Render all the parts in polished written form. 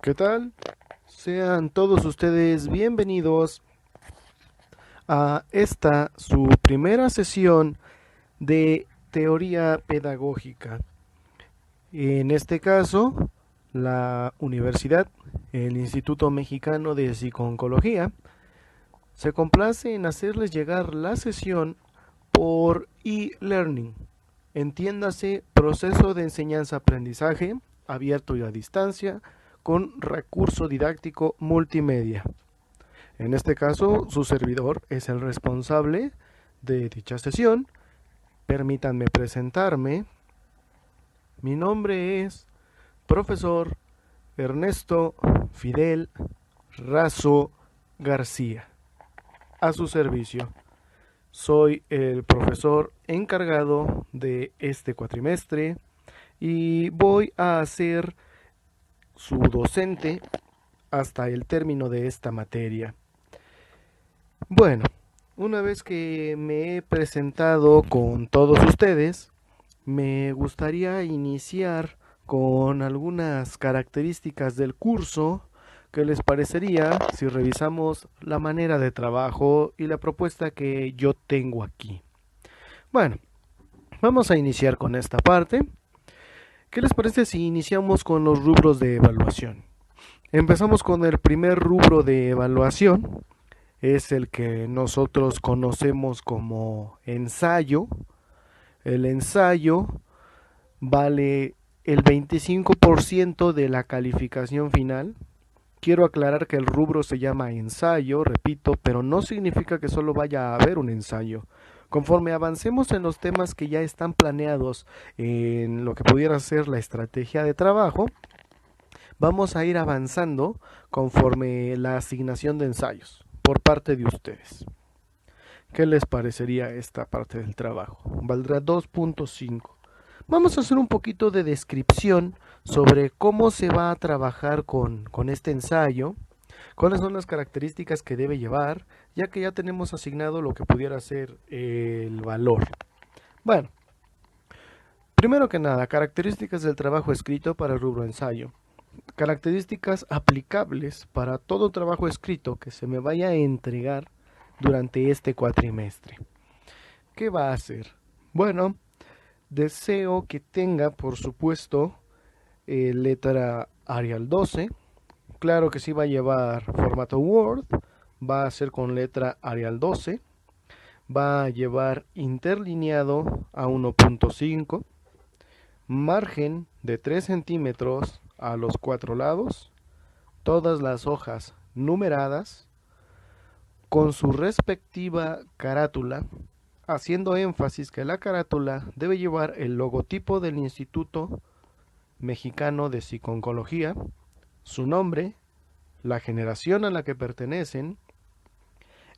¿Qué tal? Sean todos ustedes bienvenidos a esta su primera sesión de teoría pedagógica. En este caso, la universidad, el Instituto Mexicano de Psico-Oncología, se complace en hacerles llegar la sesión por e-learning. Entiéndase, proceso de enseñanza-aprendizaje abierto y a distancia con recurso didáctico multimedia. En este caso, su servidor es el responsable de dicha sesión. Permítanme presentarme. Mi nombre es profesor Ernesto Fidel Razo García. A su servicio. Soy el profesor encargado de este cuatrimestre y voy a ser su docente hasta el término de esta materia. Bueno, una vez que me he presentado con todos ustedes, me gustaría iniciar con algunas características del curso. ¿Qué les parecería si revisamos la manera de trabajo y la propuesta que yo tengo aquí? Bueno, vamos a iniciar con esta parte. ¿Qué les parece si iniciamos con los rubros de evaluación? Empezamos con el primer rubro de evaluación, es el que nosotros conocemos como ensayo. El ensayo vale el 25% de la calificación final. Quiero aclarar que el rubro se llama ensayo, repito, pero no significa que solo vaya a haber un ensayo. Conforme avancemos en los temas que ya están planeados en lo que pudiera ser la estrategia de trabajo, vamos a ir avanzando conforme la asignación de ensayos por parte de ustedes. ¿Qué les parecería esta parte del trabajo? Valdrá 2.5. Vamos a hacer un poquito de descripción sobre cómo se va a trabajar con este ensayo, cuáles son las características que debe llevar, ya que ya tenemos asignado lo que pudiera ser el valor. Bueno, primero que nada, características del trabajo escrito para el rubro ensayo. Características aplicables para todo trabajo escrito que se me vaya a entregar durante este cuatrimestre. ¿Qué va a hacer? Bueno, deseo que tenga, por supuesto, letra Arial 12. Claro que sí va a llevar formato Word. Va a ser con letra Arial 12. Va a llevar interlineado a 1.5. Margen de 3 centímetros a los 4 lados. Todas las hojas numeradas con su respectiva carátula, haciendo énfasis que la carátula debe llevar el logotipo del Instituto Mexicano de Psico-Oncología, su nombre, la generación a la que pertenecen,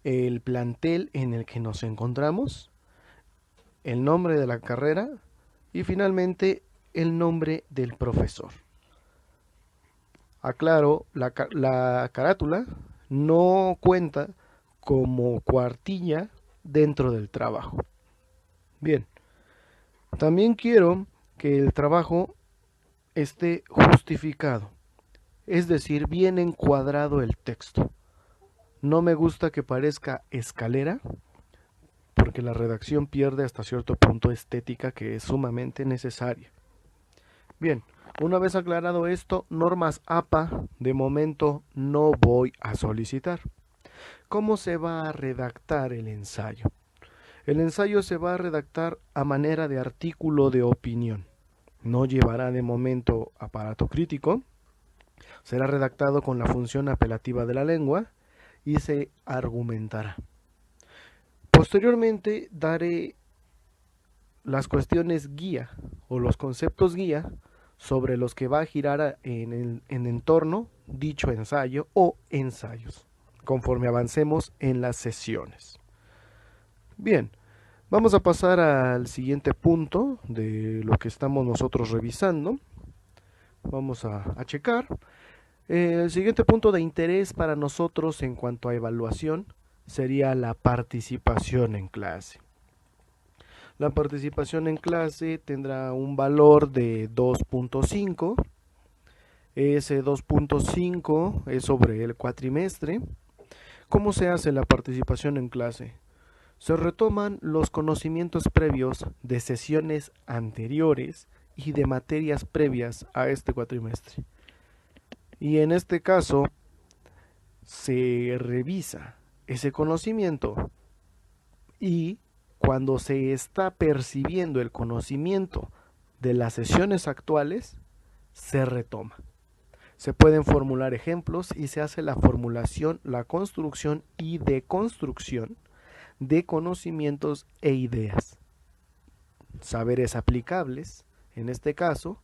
el plantel en el que nos encontramos, el nombre de la carrera y finalmente el nombre del profesor. Aclaro, la carátula no cuenta como cuartilla dentro del trabajo. Bien, también quiero que el trabajo esté justificado, es decir, bien encuadrado el texto. No me gusta que parezca escalera, porque la redacción pierde hasta cierto punto estética que es sumamente necesaria. Bien, una vez aclarado esto, normas APA de momento no voy a solicitar. ¿Cómo se va a redactar el ensayo? El ensayo se va a redactar a manera de artículo de opinión. No llevará de momento aparato crítico. Será redactado con la función apelativa de la lengua y se argumentará. Posteriormente daré las cuestiones guía o los conceptos guía sobre los que va a girar en entorno dicho ensayo o ensayos, conforme avancemos en las sesiones. Bien, vamos a pasar al siguiente punto de lo que estamos nosotros revisando. Vamos a checar. El siguiente punto de interés para nosotros en cuanto a evaluación sería la participación en clase. La participación en clase tendrá un valor de 2.5. Ese 2.5 es sobre el cuatrimestre. ¿Cómo se hace la participación en clase? Se retoman los conocimientos previos de sesiones anteriores y de materias previas a este cuatrimestre. Y en este caso se revisa ese conocimiento y cuando se está percibiendo el conocimiento de las sesiones actuales, se retoma. Se pueden formular ejemplos y se hace la formulación, la construcción y deconstrucción de conocimientos e ideas. Saberes aplicables, en este caso,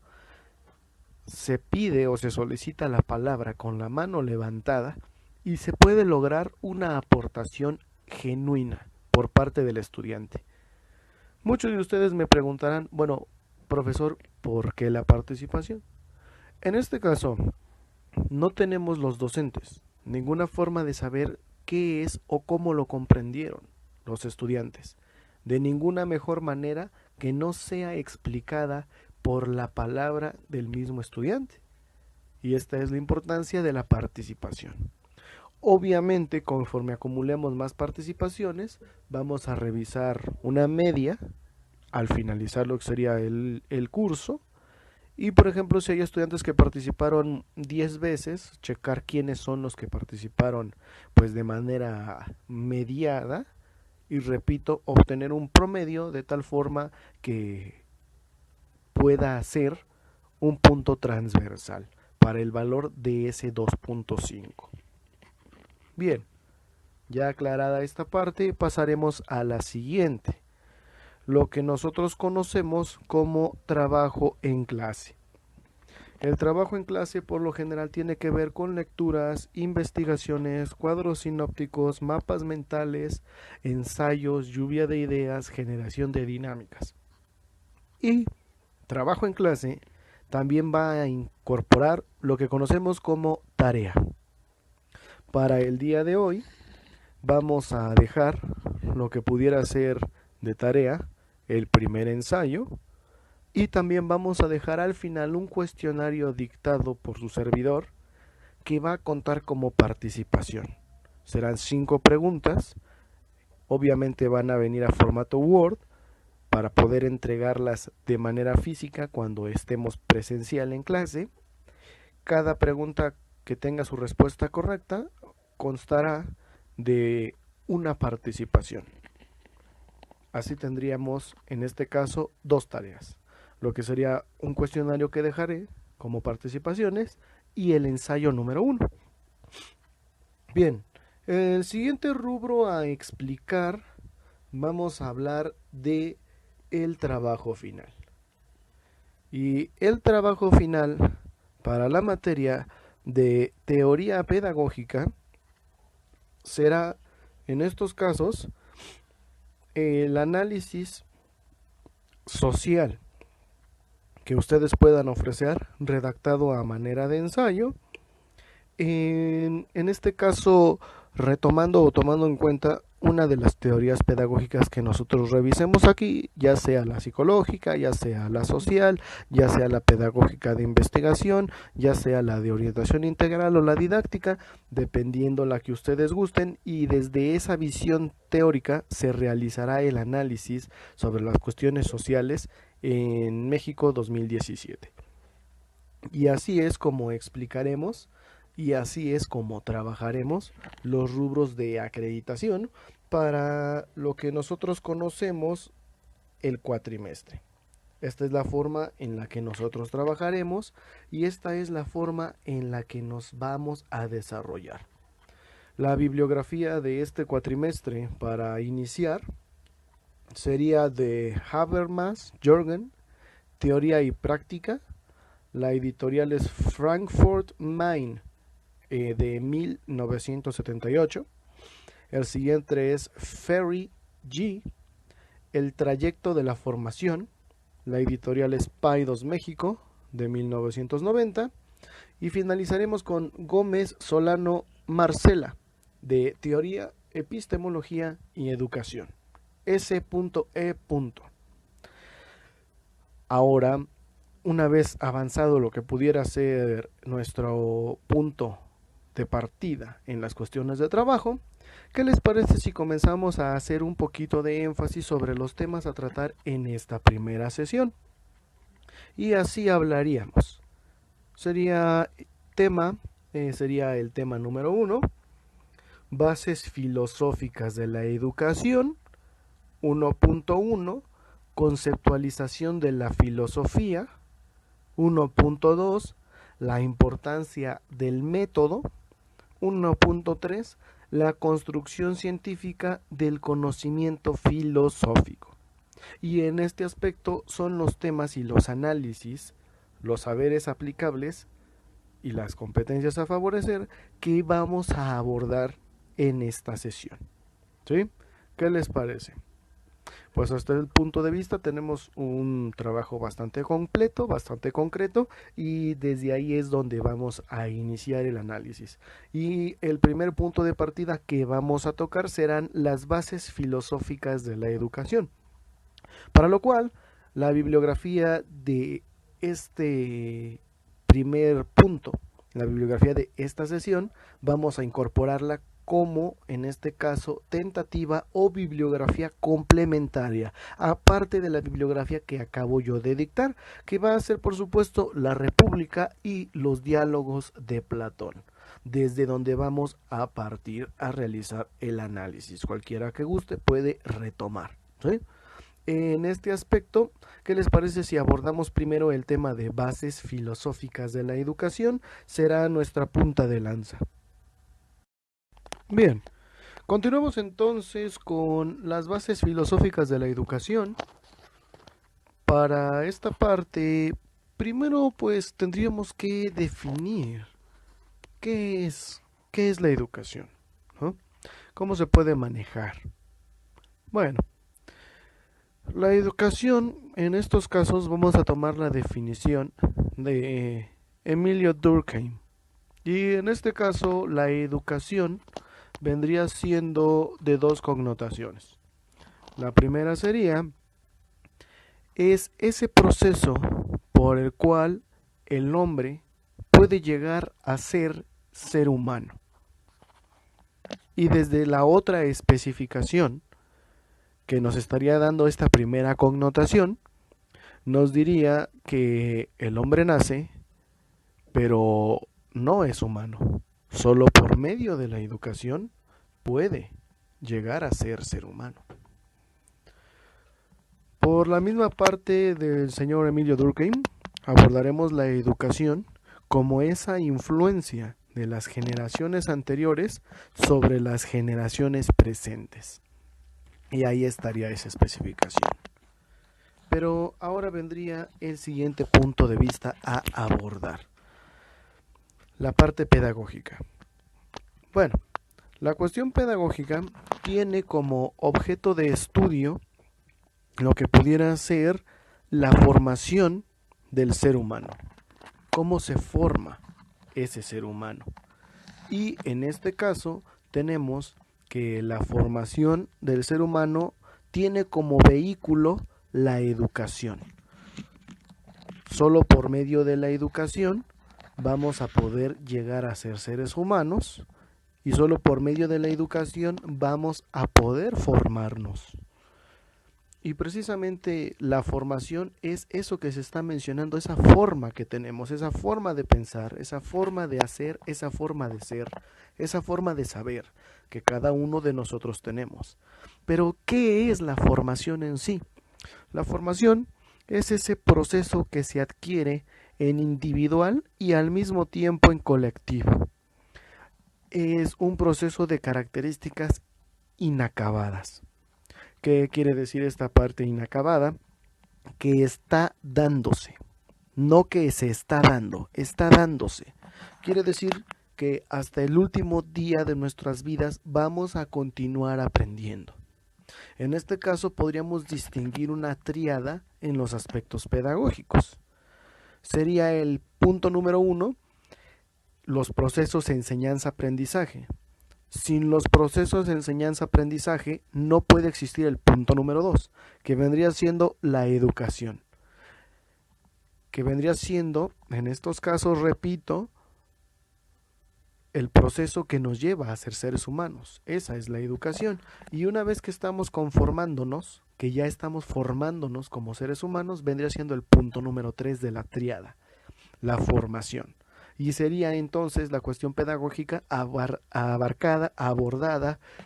se pide o se solicita la palabra con la mano levantada y se puede lograr una aportación genuina por parte del estudiante. Muchos de ustedes me preguntarán, bueno, profesor, ¿por qué la participación? En este caso, no tenemos los docentes ninguna forma de saber qué es o cómo lo comprendieron los estudiantes, de ninguna mejor manera que no sea explicada por la palabra del mismo estudiante. Y esta es la importancia de la participación. Obviamente, conforme acumulemos más participaciones, vamos a revisar una media al finalizar lo que sería el curso. Y por ejemplo, si hay estudiantes que participaron 10 veces, checar quiénes son los que participaron pues de manera mediada y repito, obtener un promedio de tal forma que pueda ser un punto transversal para el valor de ese 2.5. Bien, ya aclarada esta parte, pasaremos a la siguiente, lo que nosotros conocemos como trabajo en clase. El trabajo en clase por lo general tiene que ver con lecturas, investigaciones, cuadros sinópticos, mapas mentales, ensayos, lluvia de ideas, generación de dinámicas. Y trabajo en clase también va a incorporar lo que conocemos como tarea. Para el día de hoy vamos a dejar lo que pudiera ser de tarea el primer ensayo. Y también vamos a dejar al final un cuestionario dictado por su servidor que va a contar como participación. Serán 5 preguntas, obviamente van a venir a formato Word para poder entregarlas de manera física cuando estemos presencial en clase. Cada pregunta que tenga su respuesta correcta constará de una participación. Así tendríamos en este caso 2 tareas. Lo que sería un cuestionario que dejaré como participaciones y el ensayo número 1. Bien, el siguiente rubro a explicar, vamos a hablar de el trabajo final. Y el trabajo final para la materia de teoría pedagógica será, en estos casos, el análisis social que ustedes puedan ofrecer redactado a manera de ensayo. En este caso, retomando o tomando en cuenta una de las teorías pedagógicas que nosotros revisemos aquí, ya sea la psicológica, ya sea la social, ya sea la pedagógica de investigación, ya sea la de orientación integral o la didáctica, dependiendo la que ustedes gusten, y desde esa visión teórica se realizará el análisis sobre las cuestiones sociales en México 2017. Y así es como explicaremos y así es como trabajaremos los rubros de acreditación para lo que nosotros conocemos el cuatrimestre. Esta es la forma en la que nosotros trabajaremos y esta es la forma en la que nos vamos a desarrollar. La bibliografía de este cuatrimestre para iniciar sería de Habermas, Jürgen, Teoría y Práctica. La editorial es Frankfurt Main, de 1978. El siguiente es Ferry G, El trayecto de la formación. La editorial es Paidós México, de 1990. Y finalizaremos con Gómez Solano Marcela, de Teoría, Epistemología y Educación, S.E. Ahora, una vez avanzado lo que pudiera ser nuestro punto de partida en las cuestiones de trabajo, ¿qué les parece si comenzamos a hacer un poquito de énfasis sobre los temas a tratar en esta primera sesión? Y así hablaríamos. Tema, sería el tema número 1, bases filosóficas de la educación. 1.1, conceptualización de la filosofía. 1.2, la importancia del método. 1.3, la construcción científica del conocimiento filosófico. Y en este aspecto son los temas y los análisis, los saberes aplicables y las competencias a favorecer que vamos a abordar en esta sesión. ¿Sí? ¿Qué les parece? Pues hasta el punto de vista tenemos un trabajo bastante completo, bastante concreto, y desde ahí es donde vamos a iniciar el análisis. Y el primer punto de partida que vamos a tocar serán las bases filosóficas de la educación. Para lo cual, la bibliografía de este primer punto, la bibliografía de esta sesión, vamos a incorporarla como, en este caso, tentativa o bibliografía complementaria, aparte de la bibliografía que acabo yo de dictar, que va a ser, por supuesto, La República y los diálogos de Platón, desde donde vamos a partir a realizar el análisis. Cualquiera que guste puede retomar, ¿sí? En este aspecto, ¿qué les parece si abordamos primero el tema de bases filosóficas de la educación? Será nuestra punta de lanza. Bien, continuamos entonces con las bases filosóficas de la educación. Para esta parte, primero pues tendríamos que definir qué es la educación, ¿no? ¿Cómo se puede manejar? Bueno, la educación, en estos casos vamos a tomar la definición de Emilio Durkheim. Y en este caso, la educación vendría siendo de dos connotaciones. La primera es ese proceso por el cual el hombre puede llegar a ser humano. Y desde la otra especificación que nos estaría dando esta primera connotación, nos diría que el hombre nace, pero no es humano. Solo por medio de la educación puede llegar a ser humano. Por la misma parte del señor Emilio Durkheim, abordaremos la educación como esa influencia de las generaciones anteriores sobre las generaciones presentes. Y ahí estaría esa especificación. Pero ahora vendría el siguiente punto de vista a abordar. La parte pedagógica. Bueno, la cuestión pedagógica tiene como objeto de estudio lo que pudiera ser la formación del ser humano. ¿Cómo se forma ese ser humano? Y en este caso tenemos que la formación del ser humano tiene como vehículo la educación. Solo por medio de la educación vamos a poder llegar a ser seres humanos y solo por medio de la educación vamos a poder formarnos. Y precisamente la formación es eso que se está mencionando, esa forma que tenemos, esa forma de pensar, esa forma de hacer, esa forma de ser, esa forma de saber que cada uno de nosotros tenemos. Pero, ¿qué es la formación en sí? La formación es ese proceso que se adquiere en individual y al mismo tiempo en colectivo. Es un proceso de características inacabadas. ¿Qué quiere decir esta parte inacabada? Que está dándose, no que se está dando, está dándose. Quiere decir que hasta el último día de nuestras vidas vamos a continuar aprendiendo. En este caso podríamos distinguir una tríada en los aspectos pedagógicos. Sería el punto número 1, los procesos de enseñanza-aprendizaje. Sin los procesos de enseñanza-aprendizaje no puede existir el punto número 2, que vendría siendo la educación. que vendría siendo, en estos casos, repito, el proceso que nos lleva a ser seres humanos. Esa es la educación. Y una vez que estamos conformándonos, que ya estamos formándonos como seres humanos, vendría siendo el punto número 3 de la tríada, la formación. Y sería entonces la cuestión pedagógica abordada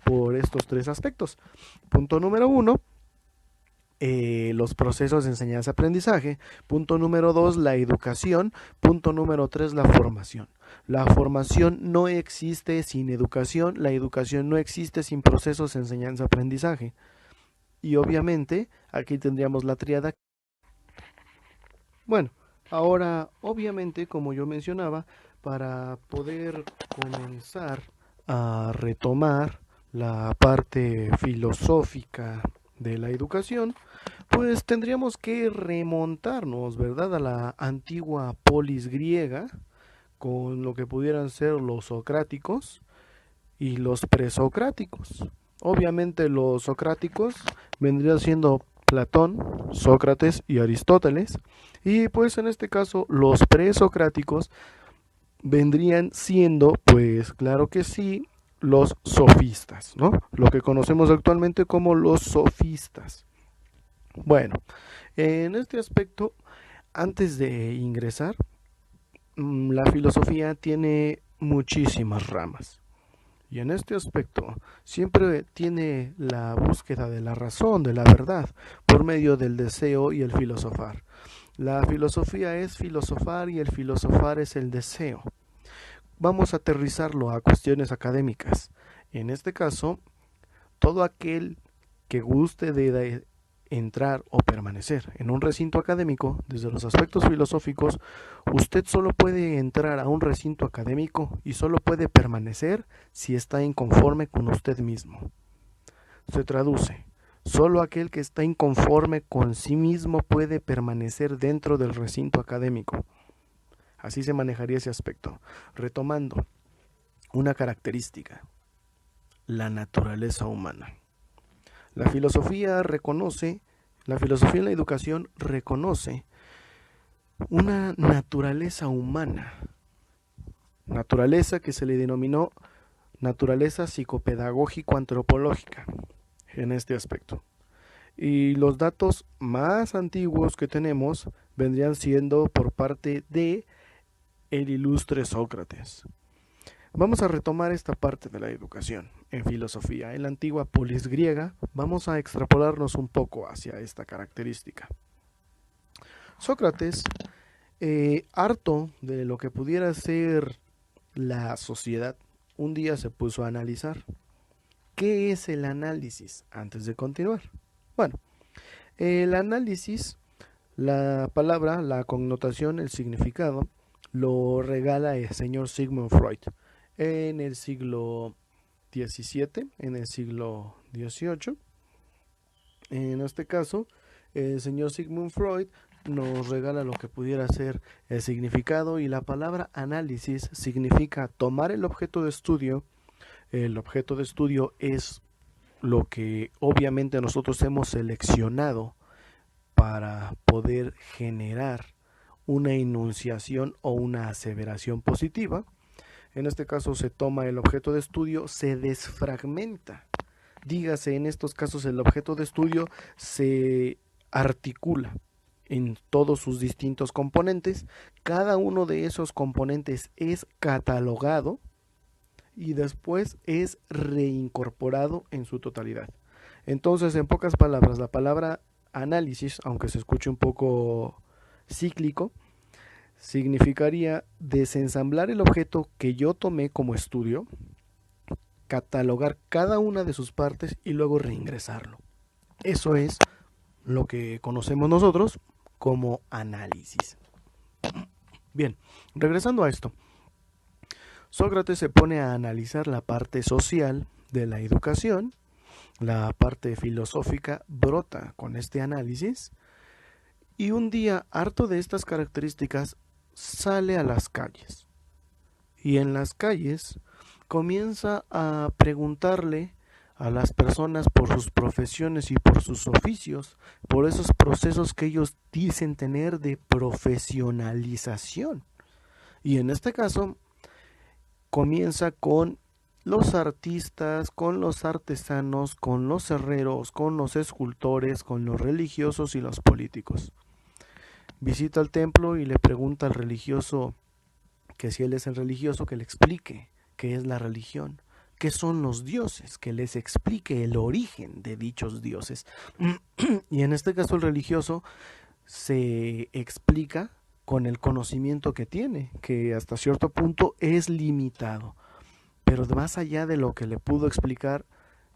por estos tres aspectos. Punto número 1, los procesos de enseñanza-aprendizaje. Punto número 2, la educación. Punto número 3, la formación. La formación no existe sin educación, la educación no existe sin procesos de enseñanza-aprendizaje. Y obviamente aquí tendríamos la tríada. Bueno, ahora obviamente, como yo mencionaba, para poder comenzar a retomar la parte filosófica de la educación, pues tendríamos que remontarnos, ¿verdad?, a la antigua polis griega, con lo que pudieran ser los socráticos y los presocráticos. Obviamente los socráticos vendrían siendo Platón, Sócrates y Aristóteles, y pues en este caso los presocráticos vendrían siendo, pues claro que sí, los sofistas, ¿no? Lo que conocemos actualmente como los sofistas. Bueno, en este aspecto, antes de ingresar, la filosofía tiene muchísimas ramas. Y en este aspecto siempre tiene la búsqueda de la razón, de la verdad, por medio del deseo y el filosofar. La filosofía es filosofar y el filosofar es el deseo. Vamos a aterrizarlo a cuestiones académicas. En este caso, todo aquel que guste de entrar o permanecer en un recinto académico, desde los aspectos filosóficos, usted solo puede entrar a un recinto académico y solo puede permanecer si está inconforme con usted mismo. Se traduce, solo aquel que está inconforme con sí mismo puede permanecer dentro del recinto académico. Así se manejaría ese aspecto. Retomando, una característica, la naturaleza humana. La filosofía en la educación reconoce una naturaleza humana, naturaleza que se le denominó naturaleza psicopedagógico-antropológica en este aspecto. Y los datos más antiguos que tenemos vendrían siendo por parte de el ilustre Sócrates. Vamos a retomar esta parte de la educación en filosofía. En la antigua polis griega, vamos a extrapolarnos un poco hacia esta característica. Sócrates, harto de lo que pudiera ser la sociedad, un día se puso a analizar. ¿Qué es el análisis? Antes de continuar. Bueno, el análisis, la palabra, la connotación, el significado, lo regala el señor Sigmund Freud en el siglo XVII, en el siglo XVIII. En este caso, el señor Sigmund Freud nos regala lo que pudiera ser el significado, y la palabra análisis significa tomar el objeto de estudio. El objeto de estudio es lo que obviamente nosotros hemos seleccionado para poder generar una enunciación o una aseveración positiva. En este caso se toma el objeto de estudio, se desfragmenta. Dígase, en estos casos el objeto de estudio se articula en todos sus distintos componentes. Cada uno de esos componentes es catalogado y después es reincorporado en su totalidad. Entonces, en pocas palabras, la palabra análisis, aunque se escuche un poco cíclico, significaría desensamblar el objeto que yo tomé como estudio, catalogar cada una de sus partes y luego reingresarlo. Eso es lo que conocemos nosotros como análisis. Bien, regresando a esto, Sócrates se pone a analizar la parte social de la educación. La parte filosófica brota con este análisis, y un día, harto de estas características, sale a las calles. Y en las calles comienza a preguntarle a las personas por sus profesiones y por sus oficios, por esos procesos que ellos dicen tener de profesionalización. Y en este caso comienza con los artistas, con los artesanos, con los herreros, con los escultores, con los religiosos y los políticos. Visita el templo y le pregunta al religioso que si él es el religioso, que le explique qué es la religión, qué son los dioses, que les explique el origen de dichos dioses. Y en este caso el religioso se explica con el conocimiento que tiene, que hasta cierto punto es limitado. Pero más allá de lo que le pudo explicar,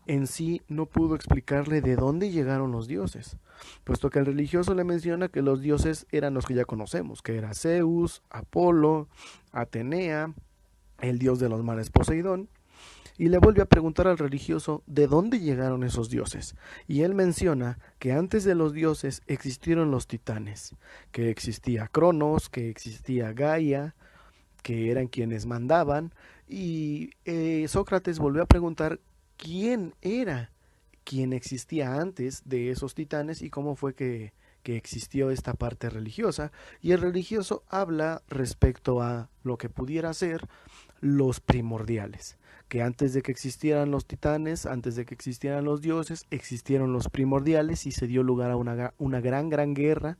en sí no pudo explicarle de dónde llegaron los dioses, puesto que el religioso le menciona que los dioses eran los que ya conocemos, que era Zeus, Apolo, Atenea, el dios de los mares Poseidón, y le vuelve a preguntar al religioso de dónde llegaron esos dioses. Y él menciona que antes de los dioses existieron los titanes, que existía Cronos, que existía Gaia, que eran quienes mandaban, y Sócrates volvió a preguntar quién era quien existía antes de esos titanes y cómo fue que existió esta parte religiosa. Y el religioso habla respecto a lo que pudiera ser los primordiales, que antes de que existieran los titanes, antes de que existieran los dioses, existieron los primordiales y se dio lugar a una gran guerra.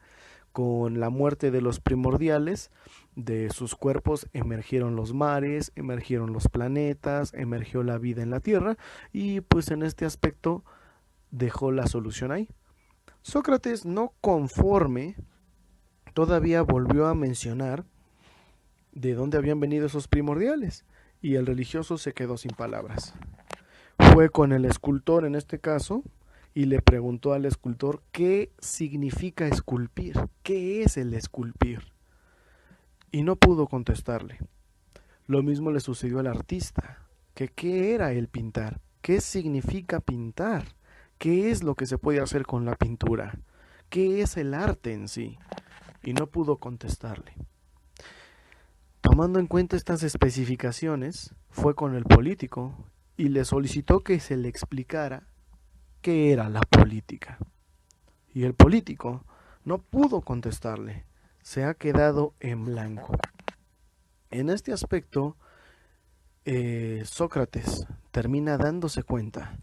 Con la muerte de los primordiales, de sus cuerpos emergieron los mares, emergieron los planetas, emergió la vida en la Tierra, y pues en este aspecto dejó la solución ahí. Sócrates, no conforme, todavía volvió a mencionar de dónde habían venido esos primordiales, y el religioso se quedó sin palabras. Fue con el escultor en este caso y le preguntó al escultor qué significa esculpir, qué es el esculpir, y no pudo contestarle. Lo mismo le sucedió al artista, que qué era el pintar, qué significa pintar, qué es lo que se puede hacer con la pintura, qué es el arte en sí, y no pudo contestarle. Tomando en cuenta estas especificaciones, fue con el político y le solicitó que se le explicara qué era la política. Y el político no pudo contestarle, se ha quedado en blanco. En este aspecto, Sócrates termina dándose cuenta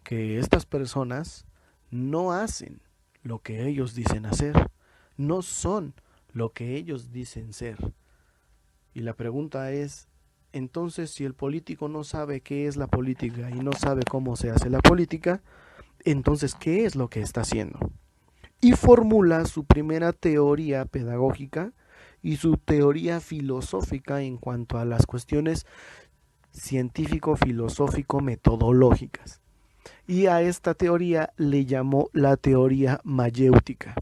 que estas personas no hacen lo que ellos dicen hacer, no son lo que ellos dicen ser. Y la pregunta es, entonces, si el político no sabe qué es la política y no sabe cómo se hace la política, entonces, ¿qué es lo que está haciendo? Y formula su primera teoría pedagógica y su teoría filosófica en cuanto a las cuestiones científico-filosófico-metodológicas. Y a esta teoría le llamó la teoría mayéutica.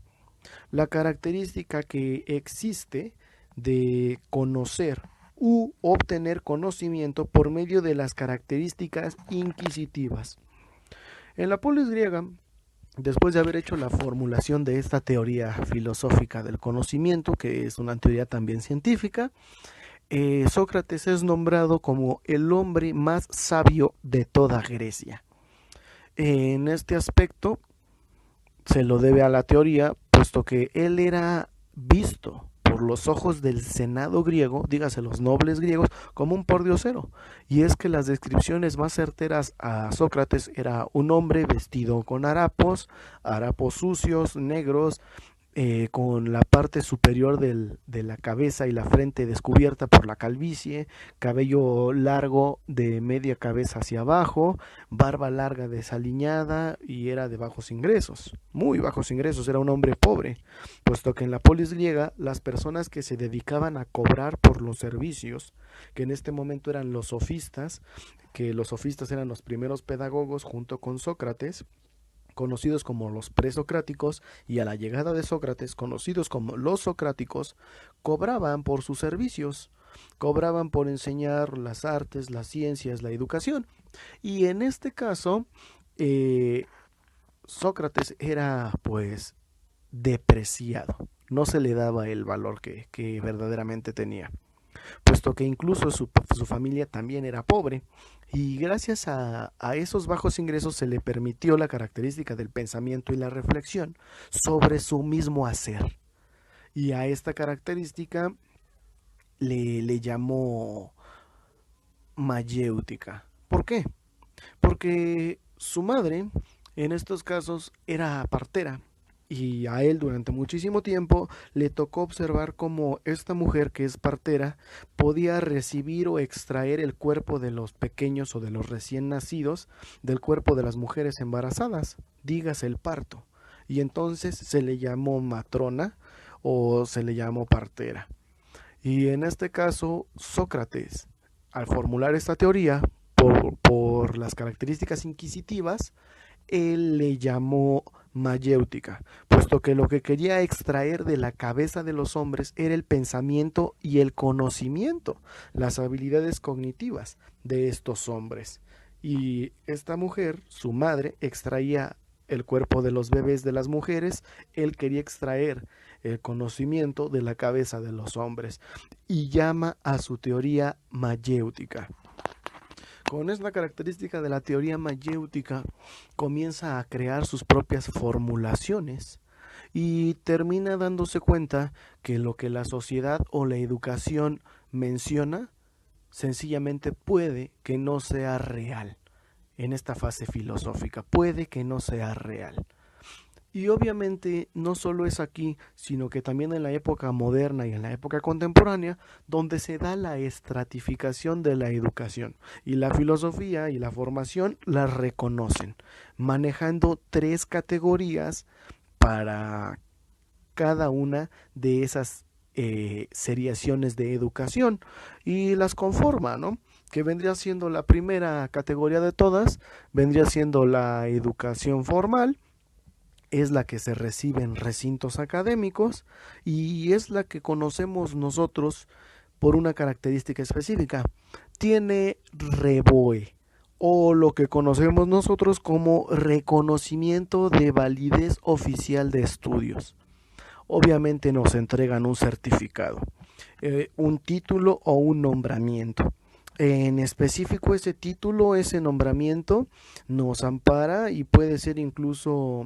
La característica que existe de conocer u obtener conocimiento por medio de las características inquisitivas. En la polis griega, después de haber hecho la formulación de esta teoría filosófica del conocimiento, que es una teoría también científica, Sócrates es nombrado como el hombre más sabio de toda Grecia. En este aspecto se lo debe a la teoría, puesto que él era visto por los ojos del senado griego, dígase los nobles griegos, como un pordiosero. Y es que las descripciones más certeras a Sócrates era un hombre vestido con harapos sucios, negros, con la parte superior de la cabeza y la frente descubierta por la calvicie, cabello largo de media cabeza hacia abajo, barba larga desaliñada, y era de bajos ingresos, muy bajos ingresos, era un hombre pobre, puesto que en la polis griega las personas que se dedicaban a cobrar por los servicios, que en este momento eran los sofistas, que los sofistas eran los primeros pedagogos junto con Sócrates, conocidos como los presocráticos, y a la llegada de Sócrates, conocidos como los socráticos, cobraban por sus servicios, cobraban por enseñar las artes, las ciencias, la educación. Y en este caso, Sócrates era pues depreciado, no se le daba el valor que verdaderamente tenía. puesto que incluso su familia también era pobre, y gracias a esos bajos ingresos se le permitió la característica del pensamiento y la reflexión sobre su mismo hacer. Y a esta característica le llamó mayéutica. ¿Por qué? Porque su madre en estos casos era partera y a él durante muchísimo tiempo le tocó observar cómo esta mujer que es partera podía recibir o extraer el cuerpo de los pequeños o de los recién nacidos del cuerpo de las mujeres embarazadas, dígase el parto. Y entonces se le llamó matrona o se le llamó partera. Y en este caso, Sócrates, al formular esta teoría, por las características inquisitivas, él le llamó mayéutica, puesto que lo que quería extraer de la cabeza de los hombres era el pensamiento y el conocimiento, las habilidades cognitivas de estos hombres. Y esta mujer, su madre, extraía el cuerpo de los bebés de las mujeres, él quería extraer el conocimiento de la cabeza de los hombres y llama a su teoría mayéutica. Con esta característica de la teoría mayéutica comienza a crear sus propias formulaciones y termina dándose cuenta que lo que la sociedad o la educación menciona sencillamente puede que no sea real. En esta fase filosófica puede que no sea real. Y obviamente no solo es aquí, sino que también en la época moderna y en la época contemporánea, donde se da la estratificación de la educación. Y la filosofía y la formación las reconocen, manejando 3 categorías para cada una de esas seriaciones de educación y las conforma, ¿no? Que vendría siendo la primera categoría de todas, vendría siendo la educación formal, es la que se recibe en recintos académicos y es la que conocemos nosotros por una característica específica. Tiene REVOE o lo que conocemos nosotros como reconocimiento de validez oficial de estudios. Obviamente nos entregan un certificado, un título o un nombramiento. En específico ese título, ese nombramiento nos ampara y puede ser incluso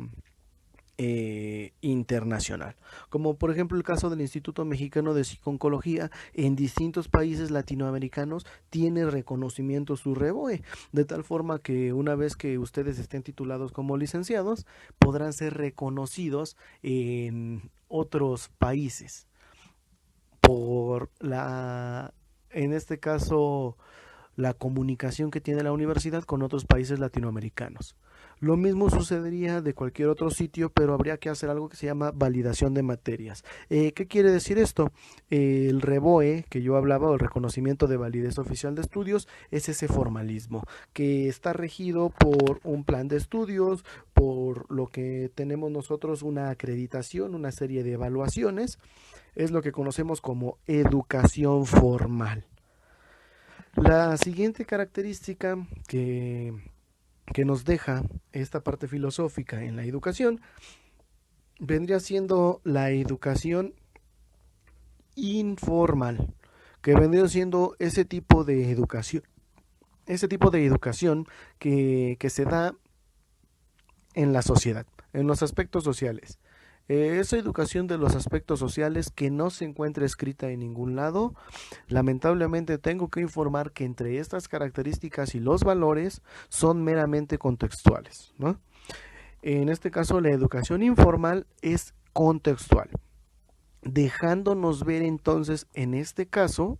internacional, como por ejemplo el caso del Instituto Mexicano de Psiconcología. En distintos países latinoamericanos tiene reconocimiento su REVOE, de tal forma que una vez que ustedes estén titulados como licenciados, podrán ser reconocidos en otros países por en este caso, la comunicación que tiene la universidad con otros países latinoamericanos. Lo mismo sucedería de cualquier otro sitio, pero habría que hacer algo que se llama validación de materias. ¿Qué quiere decir esto? El REVOE, que yo hablaba, o el reconocimiento de validez oficial de estudios, es ese formalismo que está regido por un plan de estudios, por lo que tenemos nosotros una acreditación, una serie de evaluaciones. Es lo que conocemos como educación formal. La siguiente característica que nos deja esta parte filosófica en la educación vendría siendo la educación informal, que vendría siendo ese tipo de educación que se da en la sociedad, en los aspectos sociales. Esa educación de los aspectos sociales que no se encuentra escrita en ningún lado. Lamentablemente tengo que informar que entre estas características y los valores son meramente contextuales, ¿no? En este caso la educación informal es contextual, dejándonos ver entonces en este caso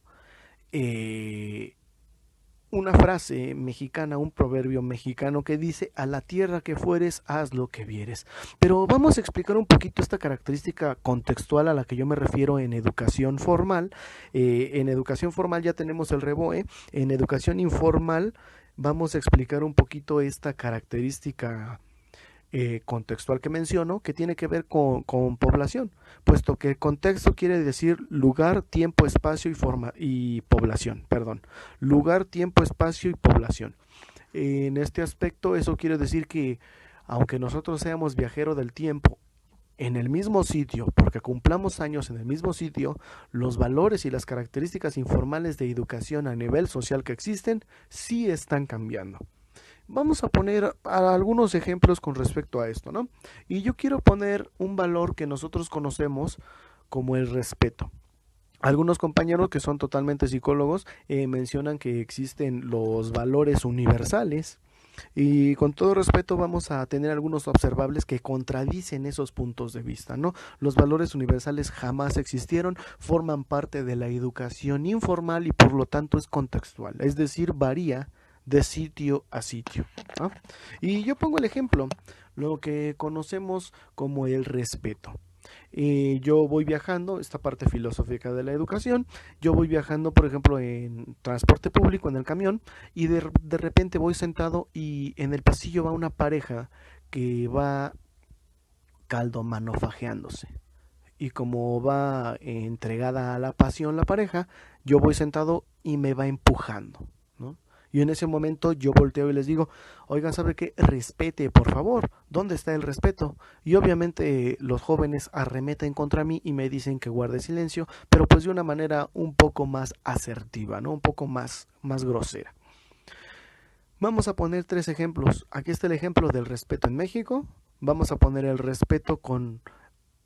una frase mexicana, un proverbio mexicano que dice: a la tierra que fueres, haz lo que vieres. Pero vamos a explicar un poquito esta característica contextual a la que yo me refiero en educación formal. En educación formal ya tenemos el REVOE. En educación informal vamos a explicar un poquito esta característica contextual que menciono, que tiene que ver con población, puesto que contexto quiere decir lugar, tiempo, espacio y población, perdón, lugar, tiempo, espacio y población. En este aspecto eso quiere decir que aunque nosotros seamos viajeros del tiempo en el mismo sitio, porque cumplamos años en el mismo sitio, los valores y las características informales de educación a nivel social que existen sí están cambiando. Vamos a poner algunos ejemplos con respecto a esto, ¿no? Y yo quiero poner un valor que nosotros conocemos como el respeto. Algunos compañeros que son totalmente psicólogos mencionan que existen los valores universales y con todo respeto vamos a tener algunos observables que contradicen esos puntos de vista, ¿no? Los valores universales jamás existieron, forman parte de la educación informal y por lo tanto es contextual, es decir, varía de sitio a sitio, ¿no? Y yo pongo el ejemplo, lo que conocemos como el respeto. Yo voy viajando, esta parte filosófica de la educación, yo voy viajando, por ejemplo, en transporte público, en el camión, y de repente voy sentado y en el pasillo va una pareja que va caldomanofajeándose. Y como va entregada a la pasión la pareja, yo voy sentado y me va empujando, ¿no? Y en ese momento yo volteo y les digo, oigan, ¿sabe qué? Respete, por favor. ¿Dónde está el respeto? Y obviamente los jóvenes arremeten contra mí y me dicen que guarde silencio, pero pues de una manera un poco más asertiva, ¿no? Un poco más grosera. Vamos a poner tres ejemplos. Aquí está el ejemplo del respeto en México. Vamos a poner el respeto con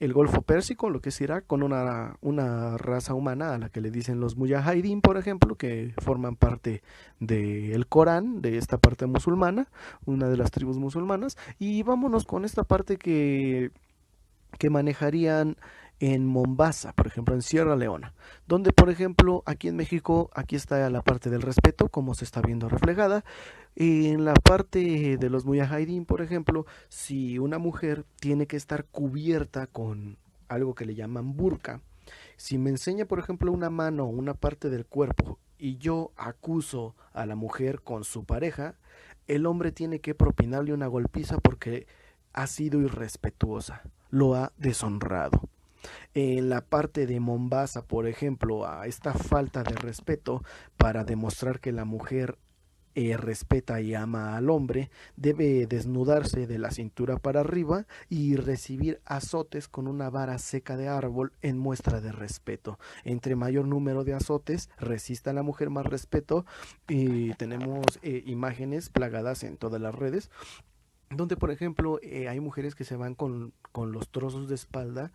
el Golfo Pérsico, lo que es Irak, con una raza humana a la que le dicen los mujahideen, por ejemplo, que forman parte del Corán, de esta parte musulmana, una de las tribus musulmanas, y vámonos con esta parte que manejarían en Mombasa, por ejemplo, en Sierra Leona, donde, por ejemplo, aquí en México, aquí está la parte del respeto, como se está viendo reflejada. En la parte de los mujahideen, por ejemplo, si una mujer tiene que estar cubierta con algo que le llaman burka, si me enseña, por ejemplo, una mano o una parte del cuerpo y yo acuso a la mujer con su pareja, el hombre tiene que propinarle una golpiza porque ha sido irrespetuosa, lo ha deshonrado. En la parte de Mombasa, por ejemplo, a esta falta de respeto para demostrar que la mujer respeta y ama al hombre, debe desnudarse de la cintura para arriba y recibir azotes con una vara seca de árbol en muestra de respeto. Entre mayor número de azotes resista la mujer más respeto y tenemos imágenes plagadas en todas las redes donde por ejemplo hay mujeres que se van con los trozos de espalda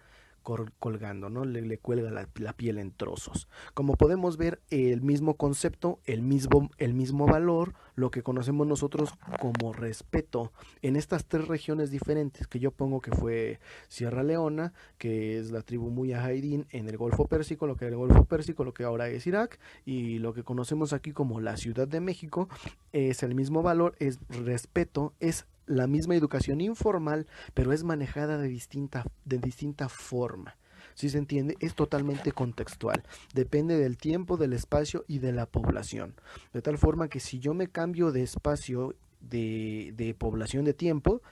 colgando, ¿no? Le cuelga la piel en trozos. Como podemos ver, el mismo concepto, el mismo valor, lo que conocemos nosotros como respeto en estas tres regiones diferentes que yo pongo que fue Sierra Leona, que es la tribu Mujahideen en el Golfo Pérsico, lo que era el Golfo Pérsico, lo que ahora es Irak, y lo que conocemos aquí como la Ciudad de México, es el mismo valor, es respeto, es la misma educación informal, pero es manejada de distinta forma. Si se entiende, es totalmente contextual. Depende del tiempo, del espacio y de la población. De tal forma que si yo me cambio de espacio, de población, de tiempo,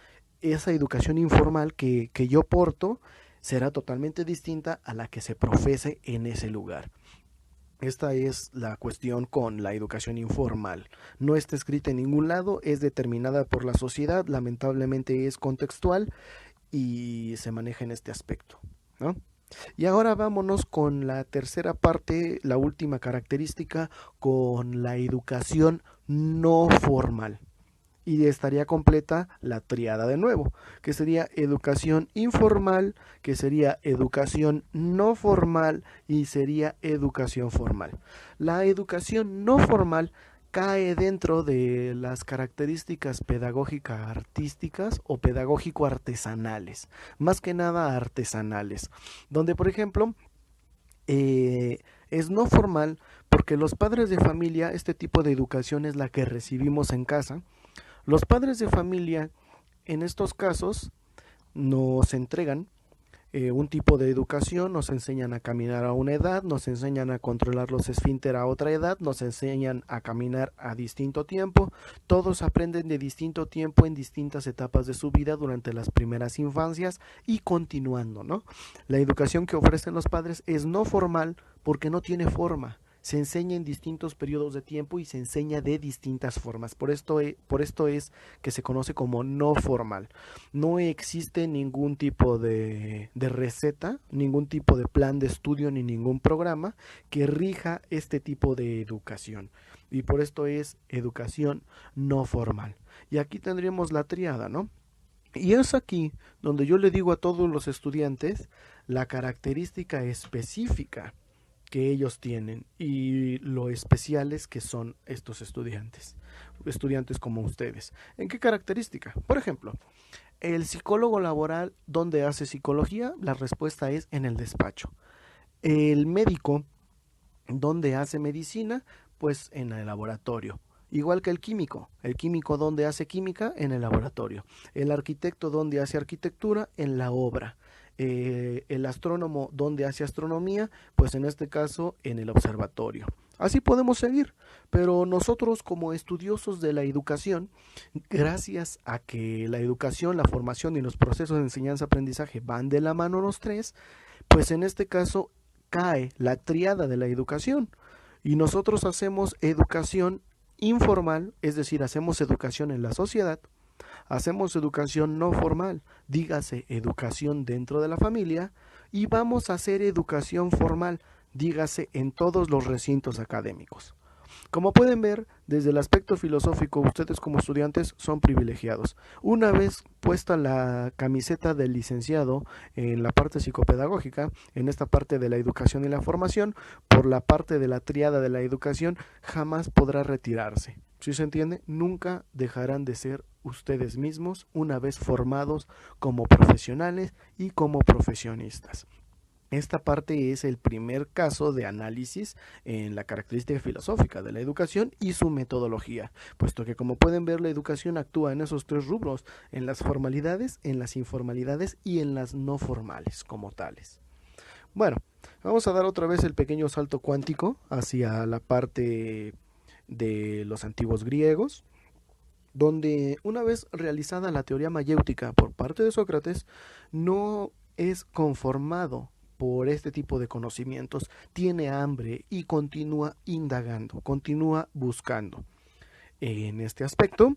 esa educación informal que yo porto será totalmente distinta a la que se profese en ese lugar. Esta es la cuestión con la educación informal. No está escrita en ningún lado, es determinada por la sociedad, lamentablemente es contextual y se maneja en este aspecto, ¿no? Y ahora vámonos con la tercera parte, la última característica, con la educación no formal. Y estaría completa la triada de nuevo, que sería educación informal, que sería educación no formal y sería educación formal. La educación no formal cae dentro de las características pedagógicas artísticas o pedagógico artesanales, más que nada artesanales, donde por ejemplo es no formal porque los padres de familia, este tipo de educación es la que recibimos en casa. Los padres de familia, en estos casos, nos entregan un tipo de educación, nos enseñan a caminar a una edad, nos enseñan a controlar los esfínter a otra edad, nos enseñan a caminar a distinto tiempo. Todos aprenden de distinto tiempo en distintas etapas de su vida durante las primeras infancias y continuando, ¿no? La educación que ofrecen los padres es no formal porque no tiene forma. se enseña en distintos periodos de tiempo y se enseña de distintas formas. Por esto es que se conoce como no formal. No existe ningún tipo de receta, ningún tipo de plan de estudio ni ningún programa que rija este tipo de educación. Y por esto es educación no formal. Y aquí tendríamos la tríada, ¿no? Y es aquí donde yo le digo a todos los estudiantes la característica específica que ellos tienen y lo especiales que son estos estudiantes, estudiantes como ustedes. ¿En qué característica? Por ejemplo, el psicólogo laboral, ¿dónde hace psicología? La respuesta es en el despacho. El médico, ¿dónde hace medicina? Pues en el laboratorio. Igual que el químico donde hace química, en el laboratorio. El arquitecto donde hace arquitectura, en la obra. El astrónomo donde hace astronomía, pues en este caso en el observatorio. Así podemos seguir, pero nosotros como estudiosos de la educación, gracias a que la educación, la formación y los procesos de enseñanza-aprendizaje van de la mano los tres, pues en este caso cae la tríada de la educación y nosotros hacemos educación informal, es decir, hacemos educación en la sociedad, hacemos educación no formal, dígase educación dentro de la familia, y vamos a hacer educación formal, dígase en todos los recintos académicos. Como pueden ver, desde el aspecto filosófico, ustedes como estudiantes son privilegiados. Una vez puesta la camiseta del licenciado en la parte psicopedagógica, en esta parte de la educación y la formación, por la parte de la triada de la educación, jamás podrá retirarse. ¿Sí se entiende? Nunca dejarán de ser ustedes mismos una vez formados como profesionales y como profesionistas. Esta parte es el primer caso de análisis en la característica filosófica de la educación y su metodología, puesto que como pueden ver la educación actúa en esos tres rubros, en las formalidades, en las informalidades y en las no formales como tales. Bueno, vamos a dar otra vez el pequeño salto cuántico hacia la parte de los antiguos griegos, donde una vez realizada la teoría mayéutica por parte de Sócrates, no es conformado por este tipo de conocimientos, tiene hambre y continúa indagando, continúa buscando. En este aspecto,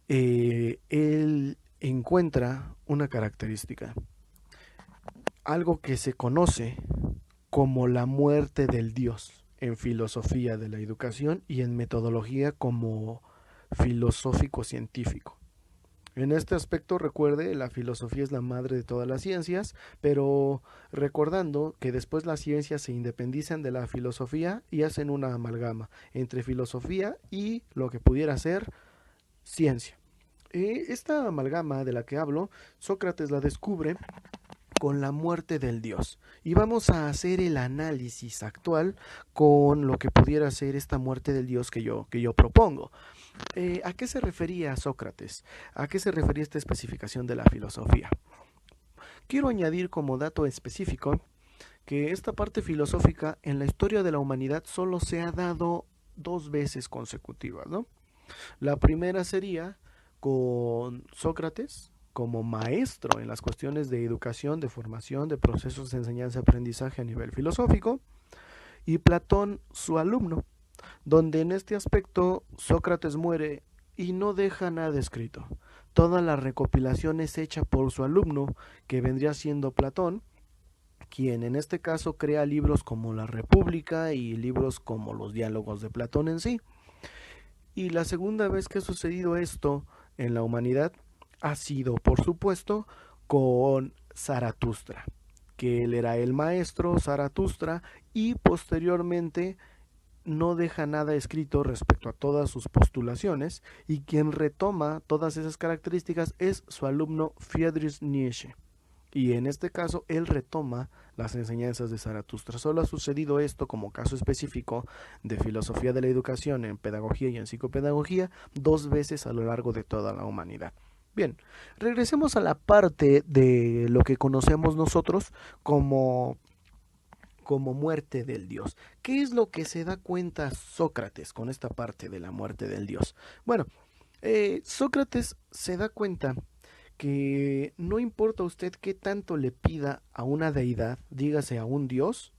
él encuentra una característica, algo que se conoce como la muerte del Dios en filosofía de la educación y en metodología como filosófico científico. En este aspecto recuerde, la filosofía es la madre de todas las ciencias, pero recordando que después las ciencias se independizan de la filosofía y hacen una amalgama entre filosofía y lo que pudiera ser ciencia. Esta amalgama de la que hablo, Sócrates la descubre con la muerte del dios. Y vamos a hacer el análisis actual con lo que pudiera ser esta muerte del dios que yo propongo. ¿A qué se refería Sócrates? ¿A qué se refería esta especificación de la filosofía? Quiero añadir como dato específico que esta parte filosófica en la historia de la humanidad solo se ha dado dos veces consecutivas, ¿no? La primera sería con Sócrates como maestro en las cuestiones de educación, de formación, de procesos de enseñanza-aprendizaje a nivel filosófico, y Platón su alumno, donde en este aspecto Sócrates muere y no deja nada escrito. Toda la recopilación es hecha por su alumno, que vendría siendo Platón, quien en este caso crea libros como La República y libros como los diálogos de Platón en sí. Y la segunda vez que ha sucedido esto en la humanidad ha sido, por supuesto, con Zaratustra, que él era el maestro Zaratustra y posteriormente no deja nada escrito respecto a todas sus postulaciones y quien retoma todas esas características es su alumno Friedrich Nietzsche. Y en este caso, él retoma las enseñanzas de Zaratustra. Solo ha sucedido esto como caso específico de filosofía de la educación en pedagogía y en psicopedagogía dos veces a lo largo de toda la humanidad. Bien, regresemos a la parte de lo que conocemos nosotros como muerte del Dios. ¿Qué es lo que se da cuenta Sócrates con esta parte de la muerte del Dios? Bueno, Sócrates se da cuenta que no importa usted qué tanto le pida a una deidad, dígase a un dios,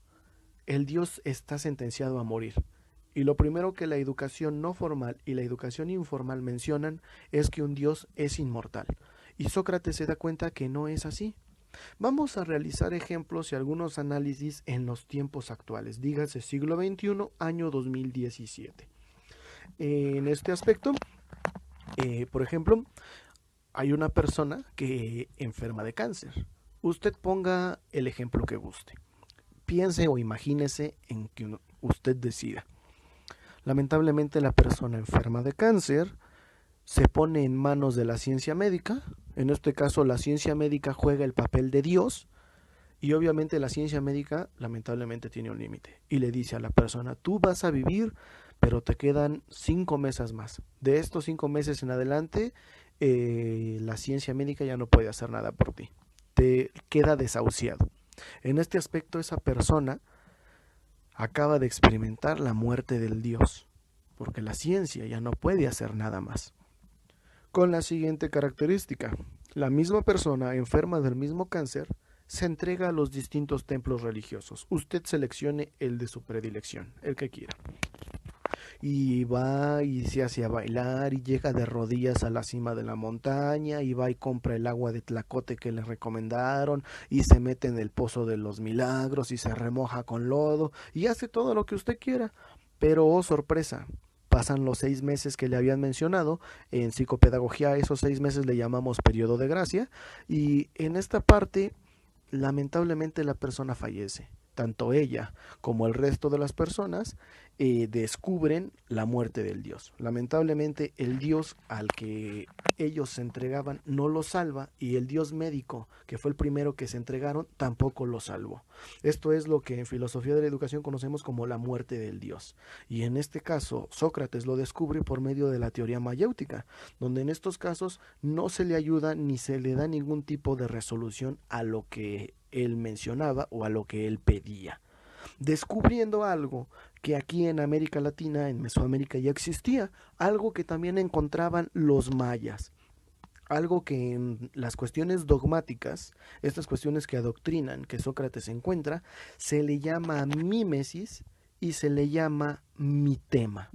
el Dios está sentenciado a morir. Y lo primero que la educación no formal y la educación informal mencionan es que un Dios es inmortal. Y Sócrates se da cuenta que no es así. Vamos a realizar ejemplos y algunos análisis en los tiempos actuales, dígase siglo XXI, año 2017. En este aspecto, por ejemplo, hay una persona que enferma de cáncer. Usted ponga el ejemplo que guste. Piense o imagínese en que usted decida. Lamentablemente la persona enferma de cáncer se pone en manos de la ciencia médica. En este caso la ciencia médica juega el papel de Dios y obviamente la ciencia médica lamentablemente tiene un límite y le dice a la persona, tú vas a vivir pero te quedan 5 meses más. De estos 5 meses en adelante la ciencia médica ya no puede hacer nada por ti. Te queda desahuciado. En este aspecto esa persona acaba de experimentar la muerte del Dios, porque la ciencia ya no puede hacer nada más. Con la siguiente característica, la misma persona enferma del mismo cáncer se entrega a los distintos templos religiosos. Usted seleccione el de su predilección, el que quiera. Y va y se hace a bailar y llega de rodillas a la cima de la montaña y va y compra el agua de tlacote que le recomendaron y se mete en el pozo de los milagros y se remoja con lodo y hace todo lo que usted quiera. Pero, oh sorpresa, pasan los 6 meses que le habían mencionado. En psicopedagogía esos 6 meses le llamamos periodo de gracia y en esta parte lamentablemente la persona fallece. Tanto ella como el resto de las personas descubren la muerte del Dios. Lamentablemente el Dios al que ellos se entregaban no lo salva y el Dios médico, que fue el primero que se entregaron, tampoco lo salvó. Esto es lo que en filosofía de la educación conocemos como la muerte del Dios. Y en este caso Sócrates lo descubre por medio de la teoría mayéutica, donde en estos casos no se le ayuda ni se le da ningún tipo de resolución a lo que él mencionaba o a lo que él pedía, descubriendo algo que aquí en América Latina, en Mesoamérica ya existía, algo que también encontraban los mayas, algo que en las cuestiones dogmáticas, estas cuestiones que adoctrinan, que Sócrates encuentra, se le llama mímesis y se le llama mitema.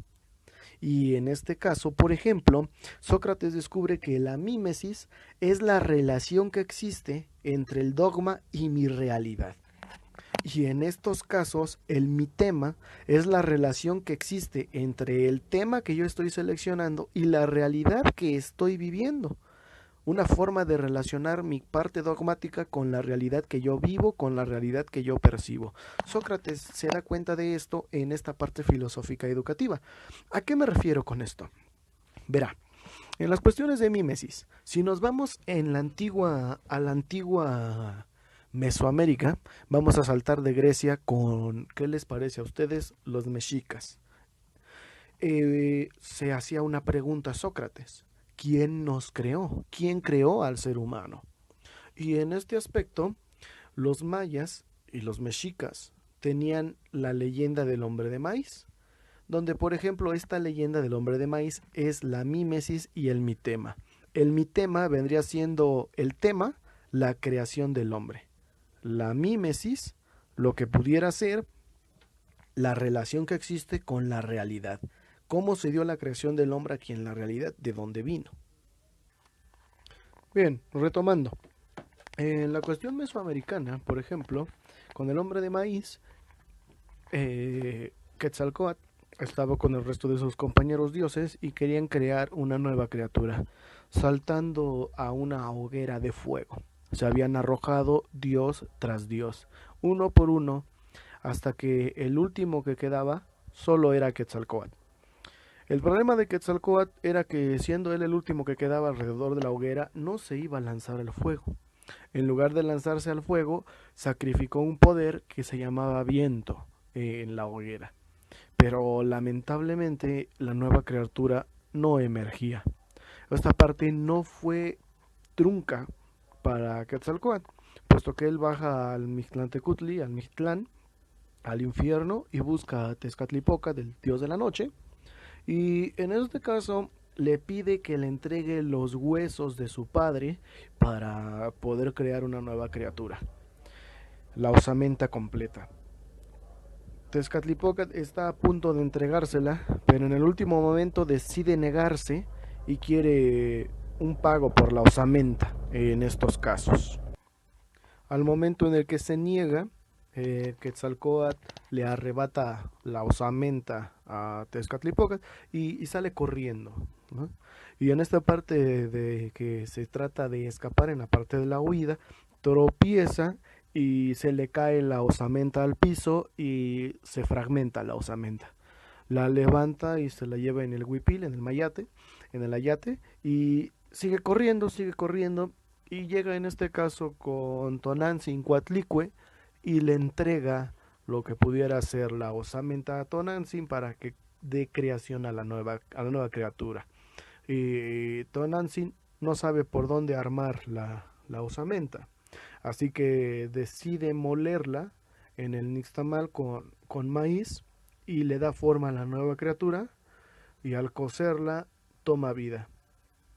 Y en este caso, por ejemplo, Sócrates descubre que la mímesis es la relación que existe entre el dogma y mi realidad. Y en estos casos, el mitema es la relación que existe entre el tema que yo estoy seleccionando y la realidad que estoy viviendo. Una forma de relacionar mi parte dogmática con la realidad que yo vivo, con la realidad que yo percibo. Sócrates se da cuenta de esto en esta parte filosófica educativa. ¿A qué me refiero con esto? Verá, en las cuestiones de mímesis, si nos vamos a la antigua Mesoamérica, vamos a saltar de Grecia con, ¿qué les parece a ustedes? Los mexicas. Se hacía una pregunta a Sócrates. ¿Quién nos creó? ¿Quién creó al ser humano? Y en este aspecto, los mayas y los mexicas tenían la leyenda del hombre de maíz, donde por ejemplo esta leyenda del hombre de maíz es la mímesis y el mitema. El mitema vendría siendo el tema, la creación del hombre. La mímesis, lo que pudiera ser la relación que existe con la realidad. ¿Cómo se dio la creación del hombre aquí en la realidad? ¿De dónde vino? Bien, retomando. En la cuestión mesoamericana, por ejemplo, con el hombre de maíz, Quetzalcóatl estaba con el resto de sus compañeros dioses y querían crear una nueva criatura, saltando a una hoguera de fuego. Se habían arrojado dios tras dios, uno por uno, hasta que el último que quedaba solo era Quetzalcóatl. El problema de Quetzalcóatl era que, siendo él el último que quedaba alrededor de la hoguera, no se iba a lanzar al fuego. En lugar de lanzarse al fuego, sacrificó un poder que se llamaba viento en la hoguera. Pero lamentablemente la nueva criatura no emergía. Esta parte no fue trunca para Quetzalcóatl, puesto que él baja al Mictlantecutli, al Mictlán, al infierno y busca a Tezcatlipoca, del dios de la noche, y en este caso le pide que le entregue los huesos de su padre para poder crear una nueva criatura, la osamenta completa. Tezcatlipoca está a punto de entregársela, pero en el último momento decide negarse y quiere un pago por la osamenta en estos casos. Al momento en el que se niega, Quetzalcóatl le arrebata la osamenta a Tezcatlipoca y sale corriendo, ¿no? Y en esta parte de que se trata de escapar, en la parte de la huida, tropieza y se le cae la osamenta al piso y se fragmenta la osamenta. La levanta y se la lleva en el huipil, en el ayate, y sigue corriendo, y llega en este caso con Tonantzin Coatlicue y le entrega lo que pudiera ser la osamenta a Tonantzin para que dé creación a la nueva criatura. Y Tonantzin no sabe por dónde armar la osamenta, así que decide molerla en el nixtamal con maíz y le da forma a la nueva criatura y al cocerla toma vida.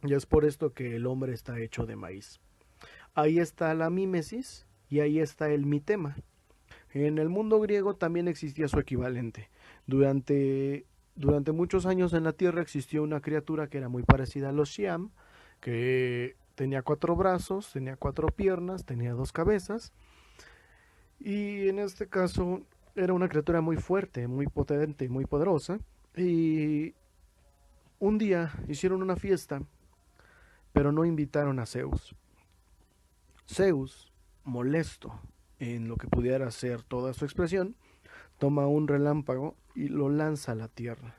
Y es por esto que el hombre está hecho de maíz. Ahí está la mímesis y ahí está el mitema. En el mundo griego también existía su equivalente. Durante muchos años en la Tierra existió una criatura que era muy parecida a los Shiam, que tenía 4 brazos, tenía 4 piernas, tenía 2 cabezas, y en este caso era una criatura muy fuerte, muy potente, muy poderosa. Y un día hicieron una fiesta, pero no invitaron a Zeus. Zeus, molesto en lo que pudiera ser toda su expresión, toma un relámpago y lo lanza a la tierra.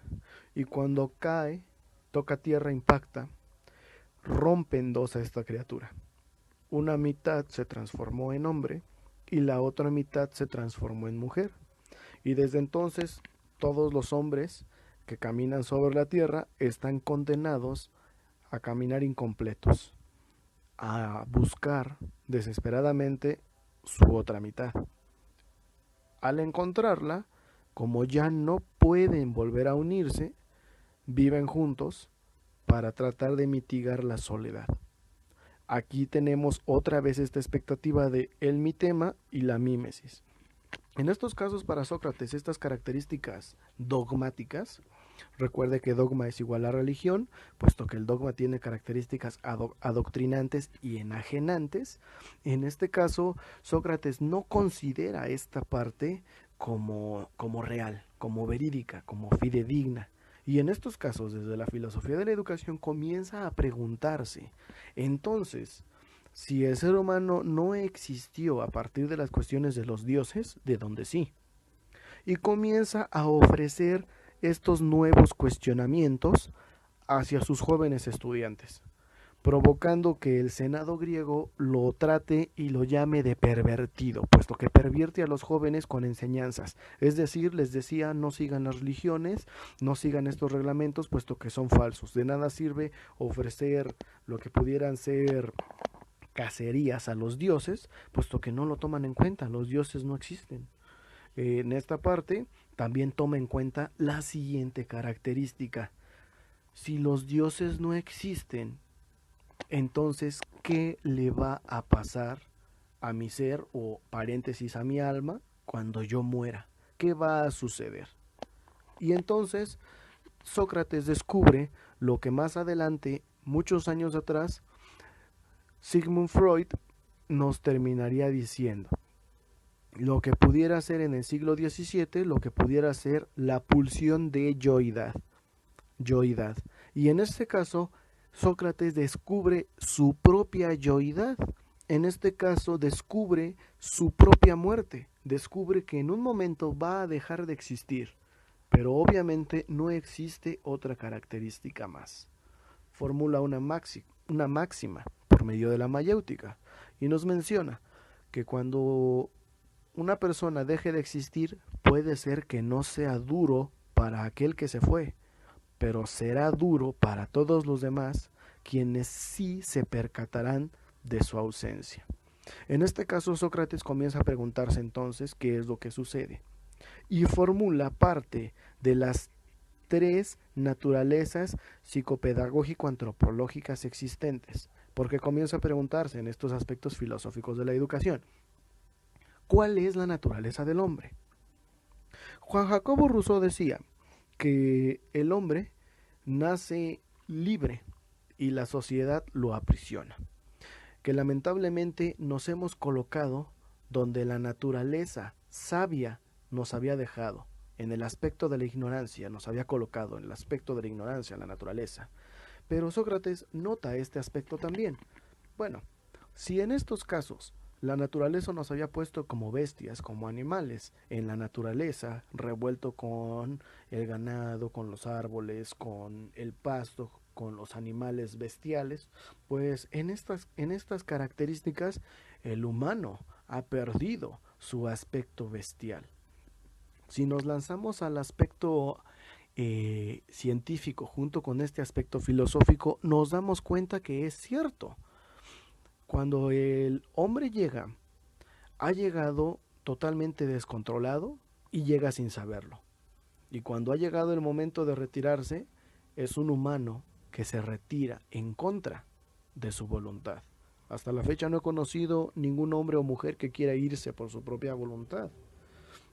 Y cuando cae, toca tierra, impacta, rompe en dos a esta criatura. Una mitad se transformó en hombre y la otra mitad se transformó en mujer. Y desde entonces todos los hombres que caminan sobre la tierra están condenados a caminar incompletos, a buscar desesperadamente su otra mitad. Al encontrarla, como ya no pueden volver a unirse, viven juntos para tratar de mitigar la soledad. Aquí tenemos otra vez esta expectativa de el mitema y la mímesis. En estos casos para Sócrates, estas características dogmáticas, recuerde que dogma es igual a religión, puesto que el dogma tiene características adoctrinantes y enajenantes. En este caso, Sócrates no considera esta parte como real, como verídica, como fidedigna. Y en estos casos, desde la filosofía de la educación, comienza a preguntarse, entonces, si el ser humano no existió a partir de las cuestiones de los dioses, ¿de dónde sí? Y comienza a ofrecer estos nuevos cuestionamientos hacia sus jóvenes estudiantes, provocando que el Senado griego lo trate y lo llame de pervertido, puesto que pervierte a los jóvenes con enseñanzas. Es decir, les decía, no sigan las religiones, no sigan estos reglamentos, puesto que son falsos. De nada sirve ofrecer lo que pudieran ser cacerías a los dioses, puesto que no lo toman en cuenta, los dioses no existen. En esta parte también toma en cuenta la siguiente característica: si los dioses no existen, entonces ¿qué le va a pasar a mi ser, o paréntesis a mi alma, cuando yo muera? ¿Qué va a suceder? Y entonces Sócrates descubre lo que más adelante, muchos años atrás, Sigmund Freud nos terminaría diciendo: lo que pudiera ser en el siglo XVII, lo que pudiera ser la pulsión de yoidad. Y en este caso, Sócrates descubre su propia yoidad. En este caso, descubre su propia muerte. Descubre que en un momento va a dejar de existir. Pero obviamente no existe otra característica más. Formula una máxima por medio de la mayéutica y nos menciona que cuando una persona deje de existir, puede ser que no sea duro para aquel que se fue, pero será duro para todos los demás, quienes sí se percatarán de su ausencia. En este caso, Sócrates comienza a preguntarse entonces qué es lo que sucede, y formula parte de las 3 naturalezas psicopedagógico-antropológicas existentes, porque comienza a preguntarse en estos aspectos filosóficos de la educación: ¿cuál es la naturaleza del hombre? Juan Jacobo Rousseau decía que el hombre nace libre y la sociedad lo aprisiona, que lamentablemente nos hemos colocado donde la naturaleza sabia nos había dejado, en el aspecto de la ignorancia, nos había colocado en el aspecto de la ignorancia, la naturaleza. Pero Sócrates nota este aspecto también. Bueno, si en estos casos la naturaleza nos había puesto como bestias, como animales, en la naturaleza, revuelto con el ganado, con los árboles, con el pasto, con los animales bestiales, pues en estas características el humano ha perdido su aspecto bestial. Si nos lanzamos al aspecto científico junto con este aspecto filosófico, nos damos cuenta que es cierto. Cuando el hombre llega, ha llegado totalmente descontrolado y llega sin saberlo. Y cuando ha llegado el momento de retirarse, es un humano que se retira en contra de su voluntad. Hasta la fecha no he conocido ningún hombre o mujer que quiera irse por su propia voluntad.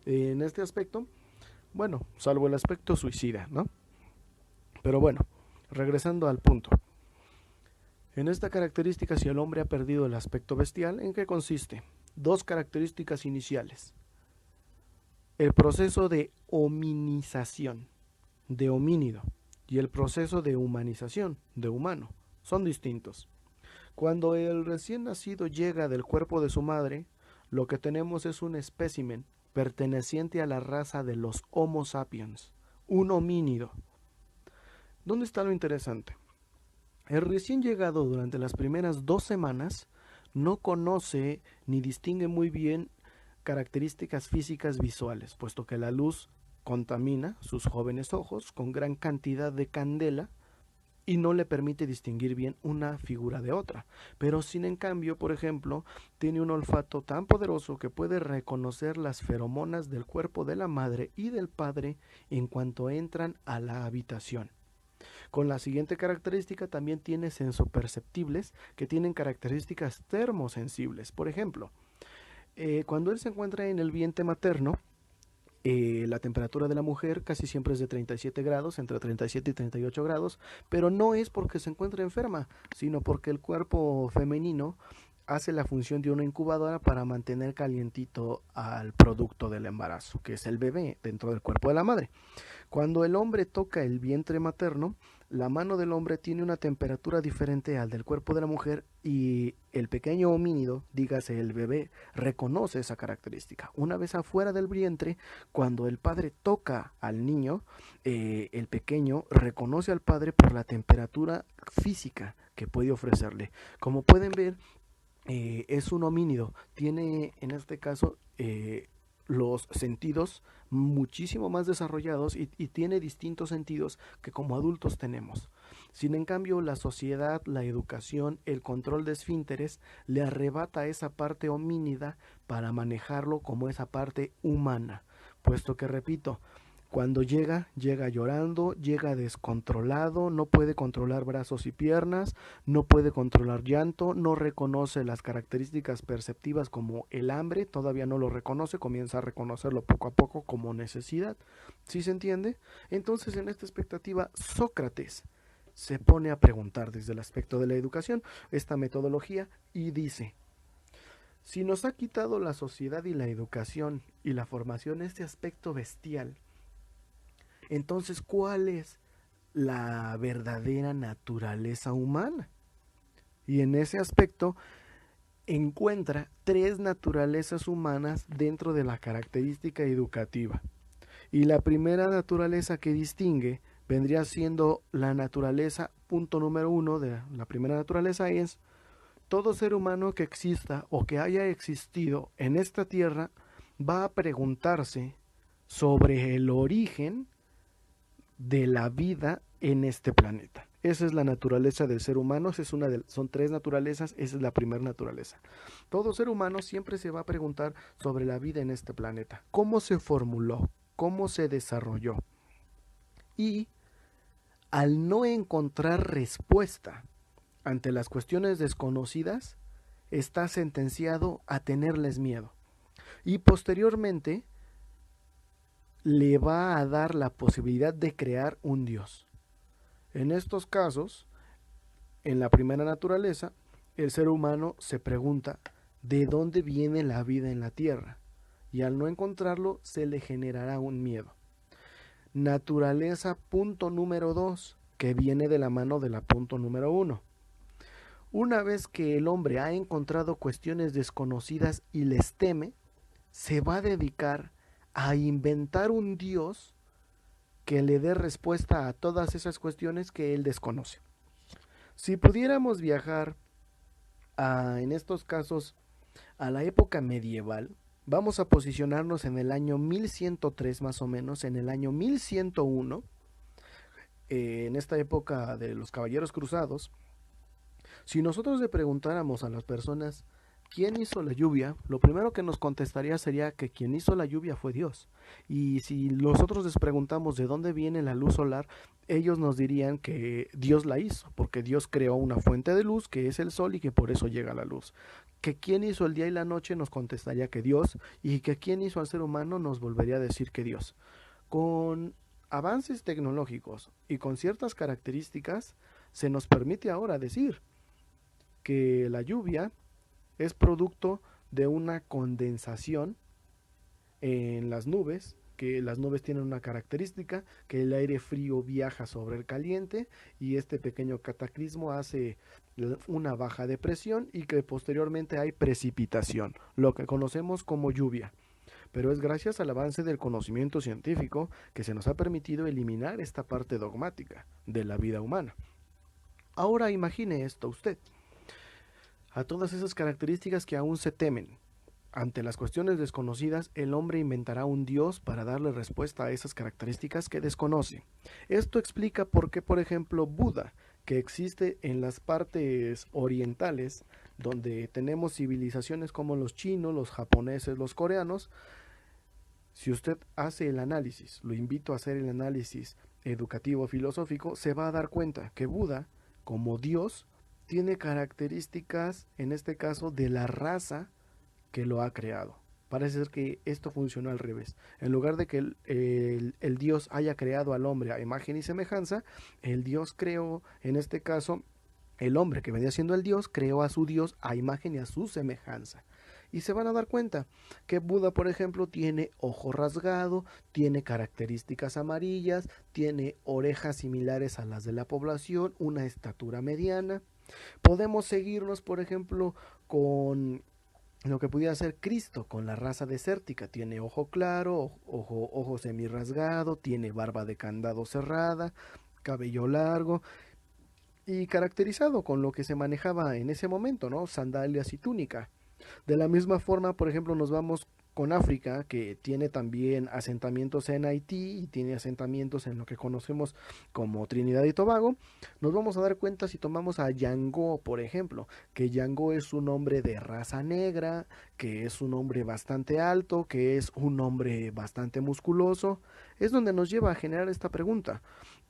En este aspecto, bueno, salvo el aspecto suicida, ¿no? Pero bueno, regresando al punto. En esta característica, si el hombre ha perdido el aspecto bestial, ¿en qué consiste? Dos características iniciales. El proceso de hominización, de homínido, y el proceso de humanización, de humano, son distintos. Cuando el recién nacido llega del cuerpo de su madre, lo que tenemos es un espécimen perteneciente a la raza de los Homo sapiens, un homínido. ¿Dónde está lo interesante? El recién llegado durante las primeras 2 semanas no conoce ni distingue muy bien características físicas visuales, puesto que la luz contamina sus jóvenes ojos con gran cantidad de candela y no le permite distinguir bien una figura de otra. Pero sin en cambio, por ejemplo, tiene un olfato tan poderoso que puede reconocer las feromonas del cuerpo de la madre y del padre en cuanto entran a la habitación. Con la siguiente característica también tiene sensoperceptibles que tienen características termosensibles. Por ejemplo, cuando él se encuentra en el vientre materno, la temperatura de la mujer casi siempre es de 37 grados, entre 37 y 38 grados, pero no es porque se encuentre enferma, sino porque el cuerpo femenino hace la función de una incubadora para mantener calientito al producto del embarazo, que es el bebé dentro del cuerpo de la madre. Cuando el hombre toca el vientre materno, la mano del hombre tiene una temperatura diferente al del cuerpo de la mujer y el pequeño homínido, dígase el bebé, reconoce esa característica. Una vez afuera del vientre, cuando el padre toca al niño, el pequeño reconoce al padre por la temperatura física que puede ofrecerle. Como pueden ver, es un homínido, tiene en este caso los sentidos muchísimo más desarrollados y tiene distintos sentidos que como adultos tenemos. Sin en cambio, la sociedad, la educación, el control de esfínteres le arrebata esa parte homínida para manejarlo como esa parte humana, puesto que, repito, cuando llega llorando, llega descontrolado, no puede controlar brazos y piernas, no puede controlar llanto, no reconoce las características perceptivas como el hambre, todavía no lo reconoce, comienza a reconocerlo poco a poco como necesidad. ¿Sí se entiende? Entonces, en esta expectativa, Sócrates se pone a preguntar desde el aspecto de la educación esta metodología y dice: si nos ha quitado la sociedad y la educación y la formación este aspecto bestial, entonces, ¿cuál es la verdadera naturaleza humana? Y en ese aspecto encuentra 3 naturalezas humanas dentro de la característica educativa. Y la primera naturaleza que distingue vendría siendo la naturaleza, punto número 1 de la primera naturaleza es: todo ser humano que exista o que haya existido en esta tierra va a preguntarse sobre el origen de la vida en este planeta. Esa es la naturaleza del ser humano, son 3 naturalezas, esa es la primera naturaleza. Todo ser humano siempre se va a preguntar sobre la vida en este planeta, cómo se formuló, cómo se desarrolló. Y al no encontrar respuesta ante las cuestiones desconocidas, está sentenciado a tenerles miedo. Y posteriormente le va a dar la posibilidad de crear un Dios. En estos casos, en la primera naturaleza, el ser humano se pregunta ¿de dónde viene la vida en la tierra? Y al no encontrarlo, se le generará un miedo. Naturaleza punto número 2, que viene de la mano de la punto número 1. Una vez que el hombre ha encontrado cuestiones desconocidas y les teme, se va a dedicar a inventar un Dios que le dé respuesta a todas esas cuestiones que él desconoce. Si pudiéramos viajar en estos casos a la época medieval, vamos a posicionarnos en el año 1103 más o menos, en el año 1101, en esta época de los caballeros cruzados. Si nosotros le preguntáramos a las personas quién hizo la lluvia, lo primero que nos contestaría sería que quien hizo la lluvia fue Dios. Y si nosotros les preguntamos de dónde viene la luz solar, ellos nos dirían que Dios la hizo, porque Dios creó una fuente de luz que es el sol y que por eso llega la luz. Que quién hizo el día y la noche nos contestaría que Dios, y que quién hizo al ser humano nos volvería a decir que Dios. Con avances tecnológicos y con ciertas características, se nos permite ahora decir que la lluvia es producto de una condensación en las nubes, que las nubes tienen una característica, que el aire frío viaja sobre el caliente y este pequeño cataclismo hace una baja de presión y que posteriormente hay precipitación, lo que conocemos como lluvia. Pero es gracias al avance del conocimiento científico que se nos ha permitido eliminar esta parte dogmática de la vida humana. Ahora imagine esto usted. A todas esas características que aún se temen. Ante las cuestiones desconocidas, el hombre inventará un Dios para darle respuesta a esas características que desconoce. Esto explica por qué, por ejemplo, Buda, que existe en las partes orientales, donde tenemos civilizaciones como los chinos, los japoneses, los coreanos, si usted hace el análisis, lo invito a hacer el análisis educativo filosófico, se va a dar cuenta que Buda, como Dios, tiene características, en este caso, de la raza que lo ha creado. Parece ser que esto funcionó al revés. En lugar de que el Dios haya creado al hombre a imagen y semejanza, el Dios creó, en este caso, el hombre que venía siendo el Dios, creó a su Dios a imagen y a su semejanza. Y se van a dar cuenta que Buda, por ejemplo, tiene ojo rasgado, tiene características amarillas, tiene orejas similares a las de la población, una estatura mediana. Podemos seguirnos, por ejemplo, con lo que pudiera ser Cristo, con la raza desértica. Tiene ojo claro, ojo semirrasgado, tiene barba de candado cerrada, cabello largo y caracterizado con lo que se manejaba en ese momento, ¿no? Sandalias y túnica. De la misma forma, por ejemplo, nos vamos con África, que tiene también asentamientos en Haití y tiene asentamientos en lo que conocemos como Trinidad y Tobago. Nos vamos a dar cuenta si tomamos a Yango, por ejemplo, que Yango es un hombre de raza negra, que es un hombre bastante alto, que es un hombre bastante musculoso. Es donde nos lleva a generar esta pregunta: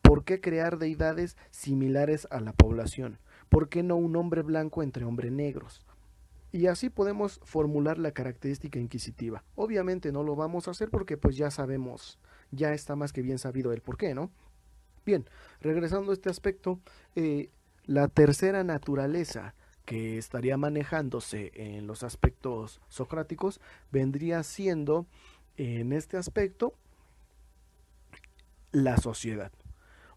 ¿por qué crear deidades similares a la población? ¿Por qué no un hombre blanco entre hombres negros? Y así podemos formular la característica inquisitiva. Obviamente no lo vamos a hacer porque pues ya sabemos, ya está más que bien sabido el por qué, ¿no? Bien, regresando a este aspecto, la tercera naturaleza que estaría manejándose en los aspectos socráticos vendría siendo, en este aspecto, la sociedad.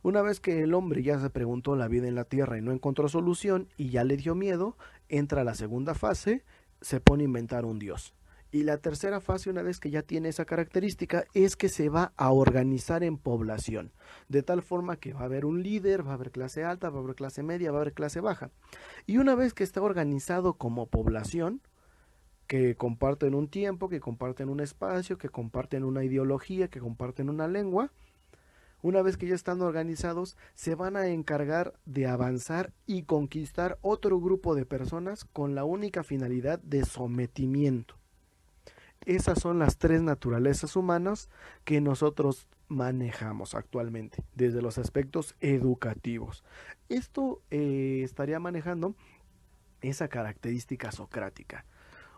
Una vez que el hombre ya se preguntó la vida en la Tierra y no encontró solución y ya le dio miedo, entra la segunda fase, se pone a inventar un dios. Y la tercera fase, una vez que ya tiene esa característica, es que se va a organizar en población, de tal forma que va a haber un líder, va a haber clase alta, va a haber clase media, va a haber clase baja. Y una vez que está organizado como población, que comparten un tiempo, que comparten un espacio, que comparten una ideología, que comparten una lengua, una vez que ya están organizados, se van a encargar de avanzar y conquistar otro grupo de personas con la única finalidad de sometimiento. Esas son las tres naturalezas humanas que nosotros manejamos actualmente, desde los aspectos educativos. Esto estaría manejando esa característica socrática.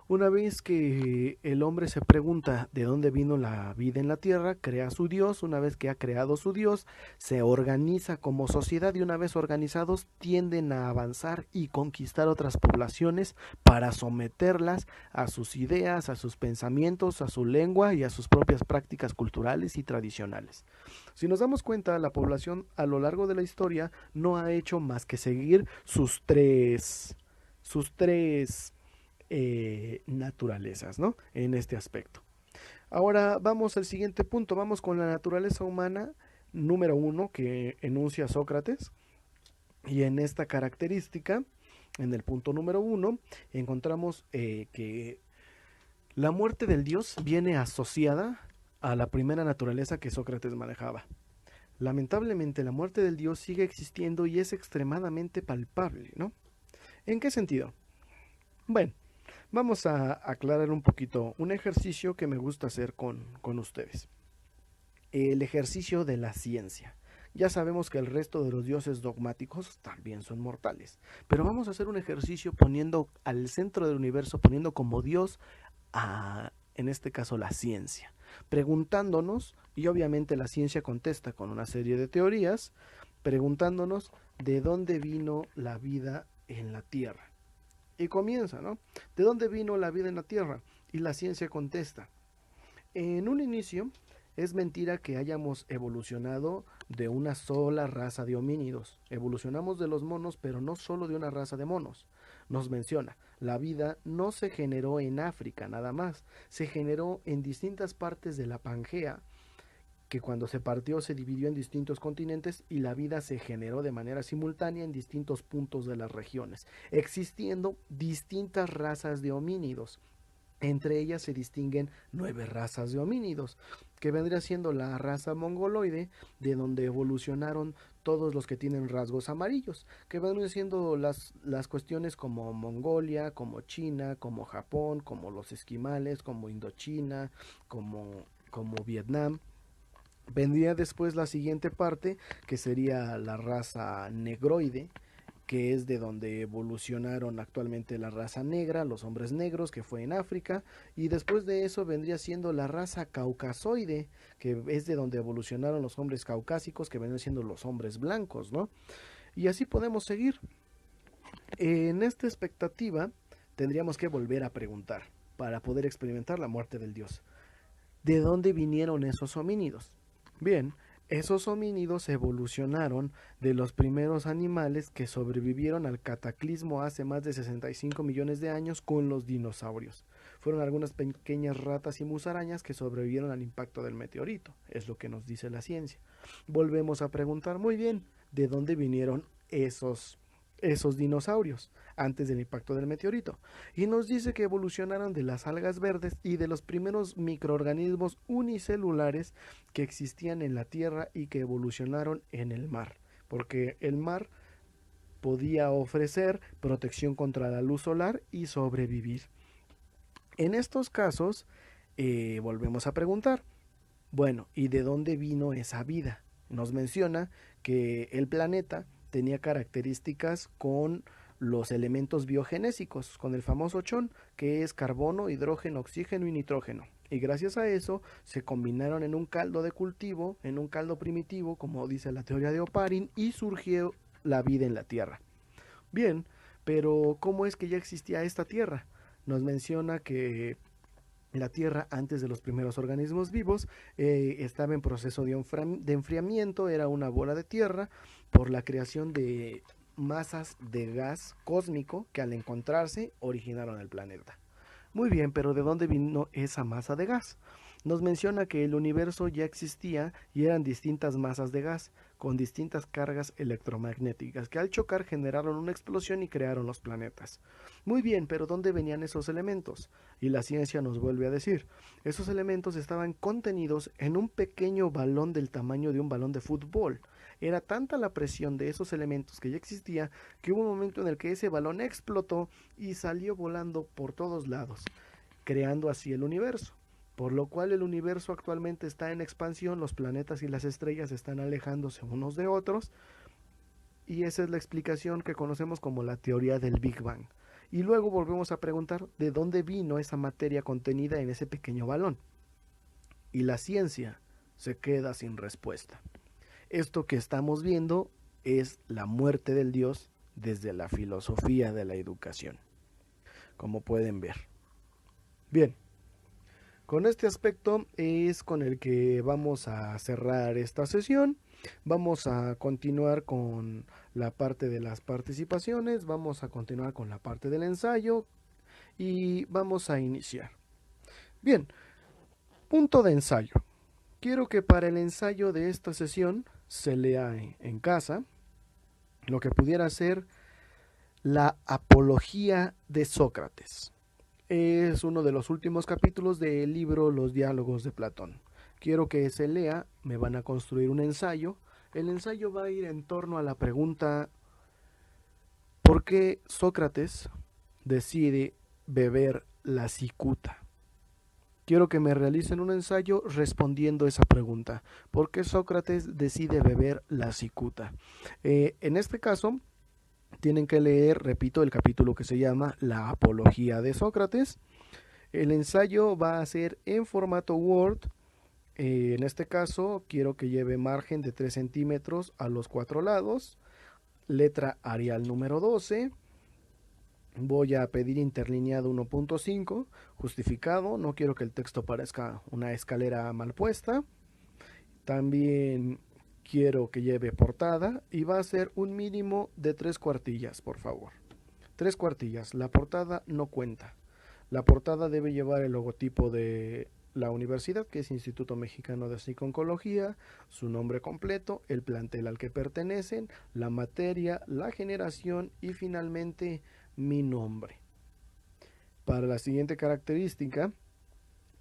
Una vez que el hombre se pregunta de dónde vino la vida en la tierra, crea su Dios. Una vez que ha creado su Dios, se organiza como sociedad y una vez organizados tienden a avanzar y conquistar otras poblaciones para someterlas a sus ideas, a sus pensamientos, a su lengua y a sus propias prácticas culturales y tradicionales. Si nos damos cuenta, la población a lo largo de la historia no ha hecho más que seguir sus tres naturalezas, ¿no? En este aspecto. Ahora vamos al siguiente punto, vamos con la naturaleza humana número uno que enuncia Sócrates. Y en esta característica, en el punto número uno, encontramos que la muerte del dios viene asociada a la primera naturaleza que Sócrates manejaba. Lamentablemente la muerte del dios sigue existiendo y es extremadamente palpable, ¿no? ¿En qué sentido? Bueno, vamos a aclarar un poquito un ejercicio que me gusta hacer con ustedes. El ejercicio de la ciencia. Ya sabemos que el resto de los dioses dogmáticos también son mortales, pero vamos a hacer un ejercicio poniendo al centro del universo, poniendo como Dios en este caso la ciencia, preguntándonos, y obviamente la ciencia contesta con una serie de teorías, preguntándonos de dónde vino la vida en la Tierra. Y comienza, ¿no? ¿De dónde vino la vida en la Tierra? Y la ciencia contesta. En un inicio, es mentira que hayamos evolucionado de una sola raza de homínidos. Evolucionamos de los monos, pero no solo de una raza de monos. Nos menciona, la vida no se generó en África nada más, se generó en distintas partes de la Pangea, que cuando se partió se dividió en distintos continentes y la vida se generó de manera simultánea en distintos puntos de las regiones, existiendo distintas razas de homínidos. Entre ellas se distinguen 9 razas de homínidos, que vendría siendo la raza mongoloide, de donde evolucionaron todos los que tienen rasgos amarillos, que vendrían siendo las cuestiones como Mongolia, como China, como Japón, como los esquimales, como Indochina, como Vietnam. Vendría después la siguiente parte, que sería la raza negroide, que es de donde evolucionaron actualmente la raza negra, los hombres negros, que fue en África, y después de eso vendría siendo la raza caucasoide, que es de donde evolucionaron los hombres caucásicos, que vendrían siendo los hombres blancos, ¿no? Y así podemos seguir. En esta expectativa tendríamos que volver a preguntar, para poder experimentar la muerte del dios. ¿De dónde vinieron esos homínidos? Bien, esos homínidos evolucionaron de los primeros animales que sobrevivieron al cataclismo hace más de 65 millones de años con los dinosaurios. Fueron algunas pequeñas ratas y musarañas que sobrevivieron al impacto del meteorito, es lo que nos dice la ciencia. Volvemos a preguntar muy bien, ¿de dónde vinieron esos dinosaurios antes del impacto del meteorito? Y nos dice que evolucionaron de las algas verdes y de los primeros microorganismos unicelulares que existían en la Tierra y que evolucionaron en el mar, porque el mar podía ofrecer protección contra la luz solar y sobrevivir. En estos casos, volvemos a preguntar, bueno, ¿y de dónde vino esa vida? Nos menciona que el planeta tenía características con los elementos biogenésicos, con el famoso chon, que es carbono, hidrógeno, oxígeno y nitrógeno. Y gracias a eso se combinaron en un caldo de cultivo, en un caldo primitivo, como dice la teoría de Oparin, y surgió la vida en la Tierra. Bien, pero ¿cómo es que ya existía esta Tierra? Nos menciona que la Tierra, antes de los primeros organismos vivos, estaba en proceso de enfriamiento, era una bola de tierra por la creación de masas de gas cósmico que al encontrarse originaron el planeta. Muy bien, pero ¿de dónde vino esa masa de gas? Nos menciona que el universo ya existía y eran distintas masas de gas con distintas cargas electromagnéticas que al chocar generaron una explosión y crearon los planetas. Muy bien, pero ¿dónde venían esos elementos? Y la ciencia nos vuelve a decir, esos elementos estaban contenidos en un pequeño balón del tamaño de un balón de fútbol. Era tanta la presión de esos elementos que ya existía que hubo un momento en el que ese balón explotó y salió volando por todos lados, creando así el universo. Por lo cual el universo actualmente está en expansión, los planetas y las estrellas están alejándose unos de otros, y esa es la explicación que conocemos como la teoría del Big Bang. Y luego volvemos a preguntar de dónde vino esa materia contenida en ese pequeño balón. Y la ciencia se queda sin respuesta. Esto que estamos viendo es la muerte del Dios desde la filosofía de la educación, como pueden ver. Bien, con este aspecto es con el que vamos a cerrar esta sesión. Vamos a continuar con la parte de las participaciones, vamos a continuar con la parte del ensayo y vamos a iniciar. Bien, punto de ensayo. Quiero que para el ensayo de esta sesión se lea en casa lo que pudiera ser la Apología de Sócrates. Es uno de los últimos capítulos del libro Los Diálogos de Platón. Quiero que se lea, me van a construir un ensayo. El ensayo va a ir en torno a la pregunta: ¿por qué Sócrates decide beber la cicuta? Quiero que me realicen un ensayo respondiendo esa pregunta. ¿Por qué Sócrates decide beber la cicuta? En este caso, tienen que leer, repito, el capítulo que se llama La Apología de Sócrates. El ensayo va a ser en formato Word. En este caso, quiero que lleve margen de 3 centímetros a los 4 lados. Letra Arial número 12. Voy a pedir interlineado 1.5, justificado, no quiero que el texto parezca una escalera mal puesta. También quiero que lleve portada y va a ser un mínimo de 3 cuartillas, por favor. 3 cuartillas, la portada no cuenta. La portada debe llevar el logotipo de la universidad, que es Instituto Mexicano de Psico-Oncología, su nombre completo, el plantel al que pertenecen, la materia, la generación y finalmente mi nombre. Para la siguiente característica,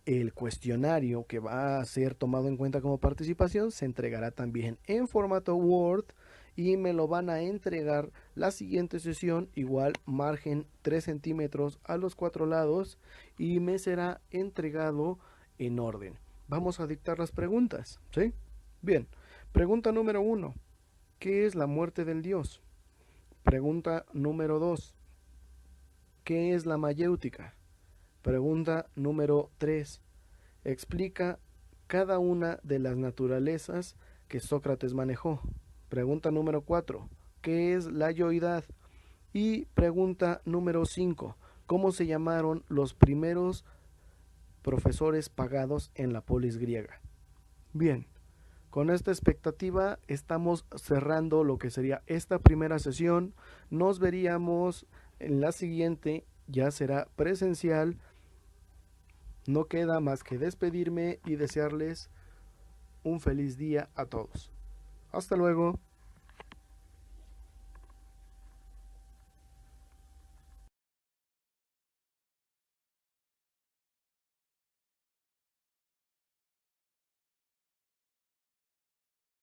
el cuestionario que va a ser tomado en cuenta como participación se entregará también en formato Word y me lo van a entregar la siguiente sesión, igual margen 3 centímetros a los 4 lados, y me será entregado en orden. Vamos a dictar las preguntas, ¿sí? Bien, pregunta número 1. ¿Qué es la muerte del Dios? Pregunta número 2. ¿Qué es la mayéutica? Pregunta número 3. Explica cada una de las naturalezas que Sócrates manejó. Pregunta número 4. ¿Qué es la yoidad? Y pregunta número 5. ¿Cómo se llamaron los primeros profesores pagados en la polis griega? Bien, con esta expectativa estamos cerrando lo que sería esta primera sesión. Nos veríamos en la siguiente, ya será presencial. No queda más que despedirme y desearles un feliz día a todos. Hasta luego.